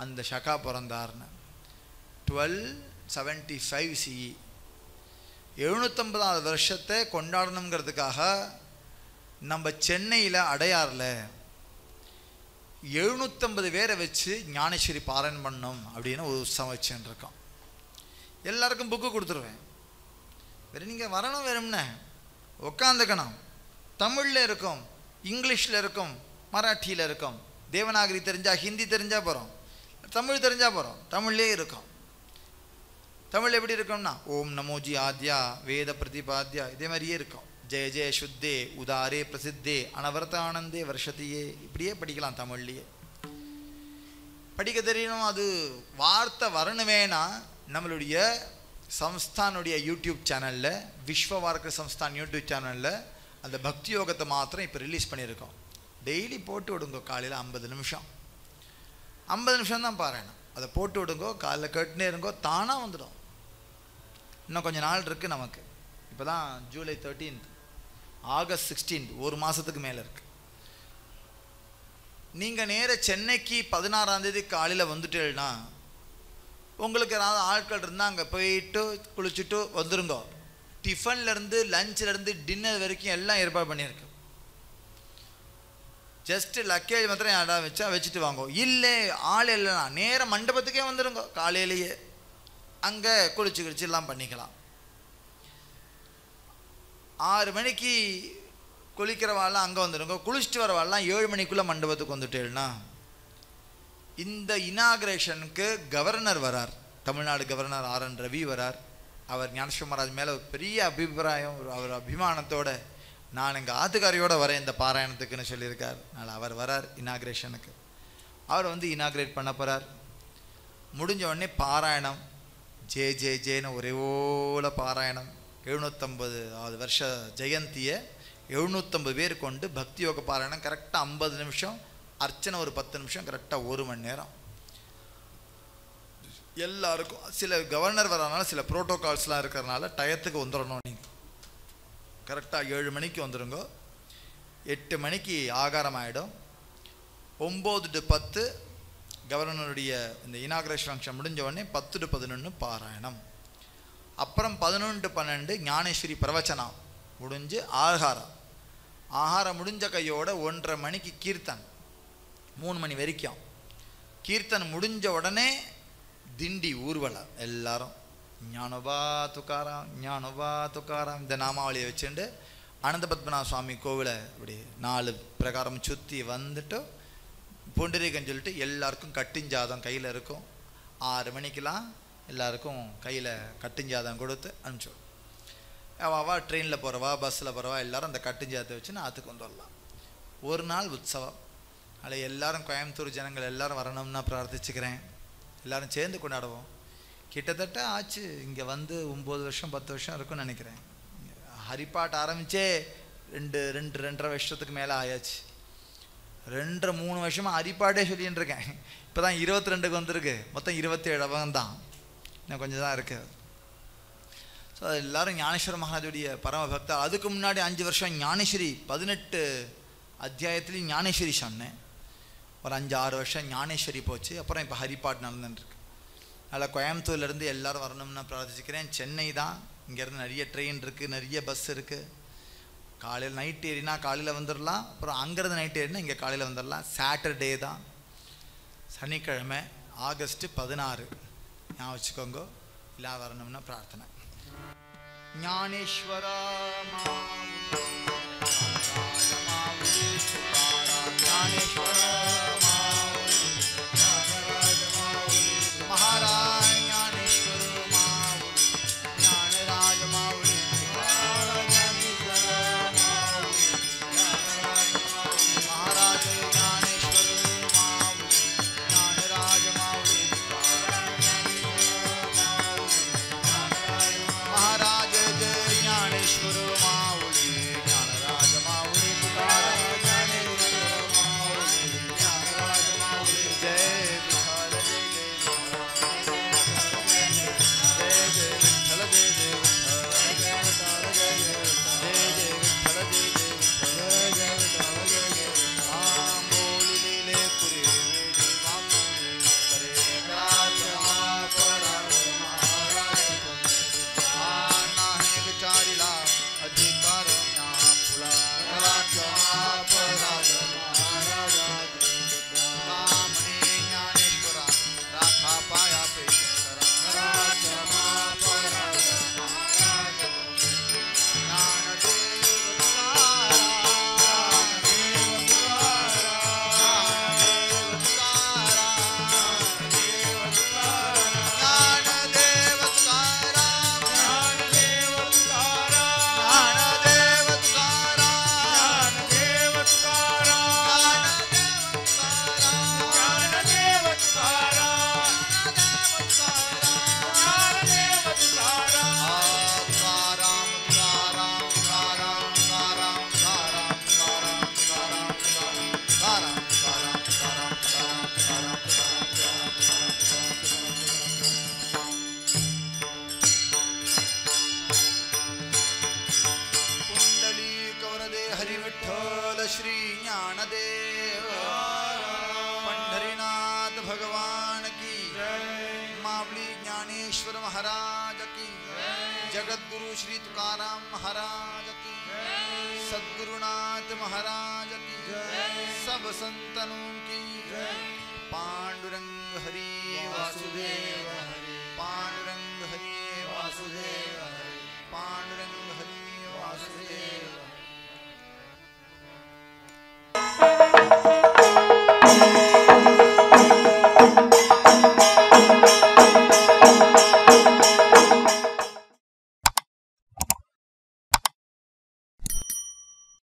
அந்த ஷக்கா பிறந்தார்னு 1275 சிஇ. 750வது வருஷத்தை கொண்டாடணுங்கிறதுக்காக நம்ம சென்னையில் அடையாறில் 750 பேரை வச்சு ஞானேஸ்வரி பாராயணம் பண்ணணும் அப்படின்னு ஒரு உற்சவம் வச்சுன்னு இருக்கோம். எல்லாருக்கும் புக்கு கொடுத்துருவேன். வேறு நீங்கள் வரணும், வேணும்னே உட்காந்துக்கணும். தமிழில் இருக்கும், இங்கிலீஷில் இருக்கும், மராட்டியில் இருக்கும். தேவநாகரி தெரிஞ்சால், ஹிந்தி தெரிஞ்சால் போகிறோம், தமிழ் தெரிஞ்சால் போகிறோம், தமிழ்லேயே இருக்கும். தமிழ் எப்படி இருக்கும்னா ஓம் நமோஜி ஆத்யா வேத பிரதிபாத்யா இதே மாதிரியே இருக்கும். ஜெய ஜெய சுத்தே உதாரே பிரசித்தே அனவரத ஆனந்தே வருஷத்தையே இப்படியே படிக்கலாம். தமிழ்லேயே படிக்க தெரியணும். அது வார்த்தை வரணும் வேணா நம்மளுடைய சம்ஸ்தானுடைய யூடியூப் சேனலில் விஸ்வ வார்க்க சம்ஸ்தான் யூடியூப் சேனலில் அந்த பக்தி யோகத்தை மாத்திரம் இப்போ ரிலீஸ் பண்ணியிருக்கோம். டெய்லி போட்டு விடுங்கோ. காலையில் 50 நிமிஷம் 50 நிமிஷம் தான் பாராயணம். அதை போட்டு விடுங்கோ. காலையில் கேட்டுனே இருங்கோ. தானாக வந்துடும். இன்னும் கொஞ்சம் நாள் இருக்குது நமக்கு. இப்போ தான் ஜூலை 13, ஆகஸ்ட் 16, ஒரு மாதத்துக்கு மேலே இருக்குது. நீங்கள் நேர சென்னைக்கு 16ஆம் தேதி காலையில் வந்துட்டேன்னா உங்களுக்கு ஏதாவது ஆட்கள் இருந்தால் அங்கே போயிட்டு குளிச்சுட்டு வந்துருங்கோ. டிஃபன்லேருந்து லஞ்சிலேருந்து டின்னர் வரைக்கும் எல்லாம் ஏற்பாடு பண்ணியிருக்கு. ஜஸ்ட்டு லக்கேஜ் மாத்திரம் யாராவது வச்சா வச்சுட்டு வாங்கோ. இல்லை ஆள் இல்லைனா நேராக மண்டபத்துக்கே வந்துடுங்கோ. காலையிலேயே அங்கே குளிச்சு கிழிச்சு எல்லாம் பண்ணிக்கலாம். 6 மணிக்கு குளிக்கிறவாள்லாம் அங்கே வந்துடுங்க. குளிச்சுட்டு வரவாள்லாம் 7 மணிக்குள்ளே மண்டபத்துக்கு வந்துட்டேன்னா இந்த இனாகிரேஷனுக்கு கவர்னர் வரார். தமிழ்நாடு கவர்னர் RN ரவி வரார். அவர் ஞானேஸ்வர மகாராஜ் மேலே பெரிய அபிப்பிராயம், அவர் அபிமானத்தோட நான் எங்கள் ஆத்துக்காரியோடு வரேன் இந்த பாராயணத்துக்குன்னு சொல்லியிருக்கார். அதனால் அவர் வரார் இனாகிரேஷனுக்கு. அவர் வந்து இனாகிரேட் பண்ண போகிறார். முடிஞ்ச உடனே பாராயணம் ஜே ஜே ஜேன்னு ஒரே ஓல பாராயணம். 750வது வருஷ ஜெயந்தியை 750 பேர் கொண்டு பக்தி யோக பாராயணம். கரெக்டாக 50 நிமிஷம், அர்ச்சனை ஒரு 10 நிமிஷம், கரெக்டாக 1 மணி நேரம். எல்லாருக்கும் சில கவர்னர் வரனால சில ப்ரோட்டோகால்ஸ்லாம் இருக்கிறனால டயத்துக்கு வந்துடணும். நீங்கள் கரெக்டாக 7 மணிக்கு வந்துடுங்க. 8 மணிக்கு ஆகாரம் ஆகிடும். 9 to 10 கவர்னருடைய இந்த இனாகிரேஷன் ஃபங்க்ஷன் முடிஞ்ச உடனே 10 to 11 பாராயணம். அப்புறம் 11 to 12 ஞானேஸ்வரி பிரவச்சனம் முடிஞ்சு ஆகாரம் முடிஞ்ச கையோட 1:30 மணிக்கு கீர்த்தன் 3 மணி வரைக்கும். கீர்த்தன் முடிஞ்ச உடனே திண்டி ஊர்வலம். எல்லாரும் ஞானோபா துக்காராம் ஞானோபா துக்காராம் இந்த நாமாவளியை வச்சுட்டு அனந்த பத்மநாப சுவாமி கோவிலை இப்படி 4 பிரகாரம் சுற்றி வந்துட்டு புண்டரீகன்னு சொல்லிட்டு எல்லாருக்கும் கட்டிஞ்சாதம் கையில் இருக்கும். 6 மணிக்கெலாம் எல்லாருக்கும் கையில் கட்டிஞ்சாதம் கொடுத்து அனுப்பிச்சோம். அவா ட்ரெயினில் போகிறவா பஸ்ஸில் போகிறவா எல்லோரும் அந்த கட்டிஞ்சாதத்தை வச்சு நாற்றுக்கு வந்து வரலாம். ஒரு நாள் உற்சவம். அதில் எல்லோரும் கோயம்புத்தூர் ஜனங்கள் எல்லோரும் வரணும்னா பிரார்த்திச்சுக்கிறேன். எல்லோரும் சேர்ந்து கொண்டாடுவோம். கிட்டத்தட்ட ஆச்சு இங்கே வந்து 9 வருஷம் 10 வருஷம் இருக்குன்னு நினைக்கிறேன். ஹரிப்பாட்டு ஆரம்பித்தே 2-2.5 வருஷத்துக்கு மேலே ஆயாச்சு. 2-3 வருஷமாக ஹரிப்பாட்டே சொல்லின்னு இருக்கேன். இப்போ தான் 22க்கு வந்திருக்கு. மொத்தம் 27 அவங்க தான். இன்னும் கொஞ்சம் தான் இருக்குது. ஸோ அது எல்லோரும் ஞானேஸ்வர மகாராஜுடைய பரம பக்தா. அதுக்கு முன்னாடி 5 வருஷம் ஞானேஸ்வரி 18 அத்தியாயத்துலேயும் ஞானேஸ்வரி சொன்னேன். ஒரு 5-6 வருஷம் ஞானேஸ்வரி போச்சு. அப்புறம் இப்போ ஹரிப்பாட் நடந்துட்டுருக்கு. அதில் கோயம்புத்தூர்லேருந்து எல்லோரும் வரணும்னு பிரார்த்திச்சுக்கிறேன். சென்னை தான். இங்கேருந்து நிறைய ட்ரெயின் இருக்குது, நிறைய பஸ் இருக்குது. காலையில் நைட் ஏறினா காலையில் வந்துடலாம். அப்புறம் அங்கேருந்து நைட் ஏறினா இங்கே காலையில் வந்துடலாம். சாட்டர்டே தான், சனிக்கிழமை, ஆகஸ்ட் 16 ஞாபகம் வச்சுக்கோங்க. இல்லை வரணும்னா பிரார்த்தனை. ஞானேஸ்வரா ஞானேஸ்வரா மகாராஜ் ஞானேஸ்வர ஞானராஜ மாவுளி மகாராஜ ஞானேஸ்வர ஞானராஜ மாவுளி மகாராஜ ஜெய ஞானேஸ்வர மாவுளி ஞானராஜ மாவுளி जगद्गुरु श्री तुकाराम महाराज की, सद्गुरुनाथ महाराज की, सब संतनों की, पांडुरंग हरि वासुदेव, पांडुरंग हरि वासुदेव।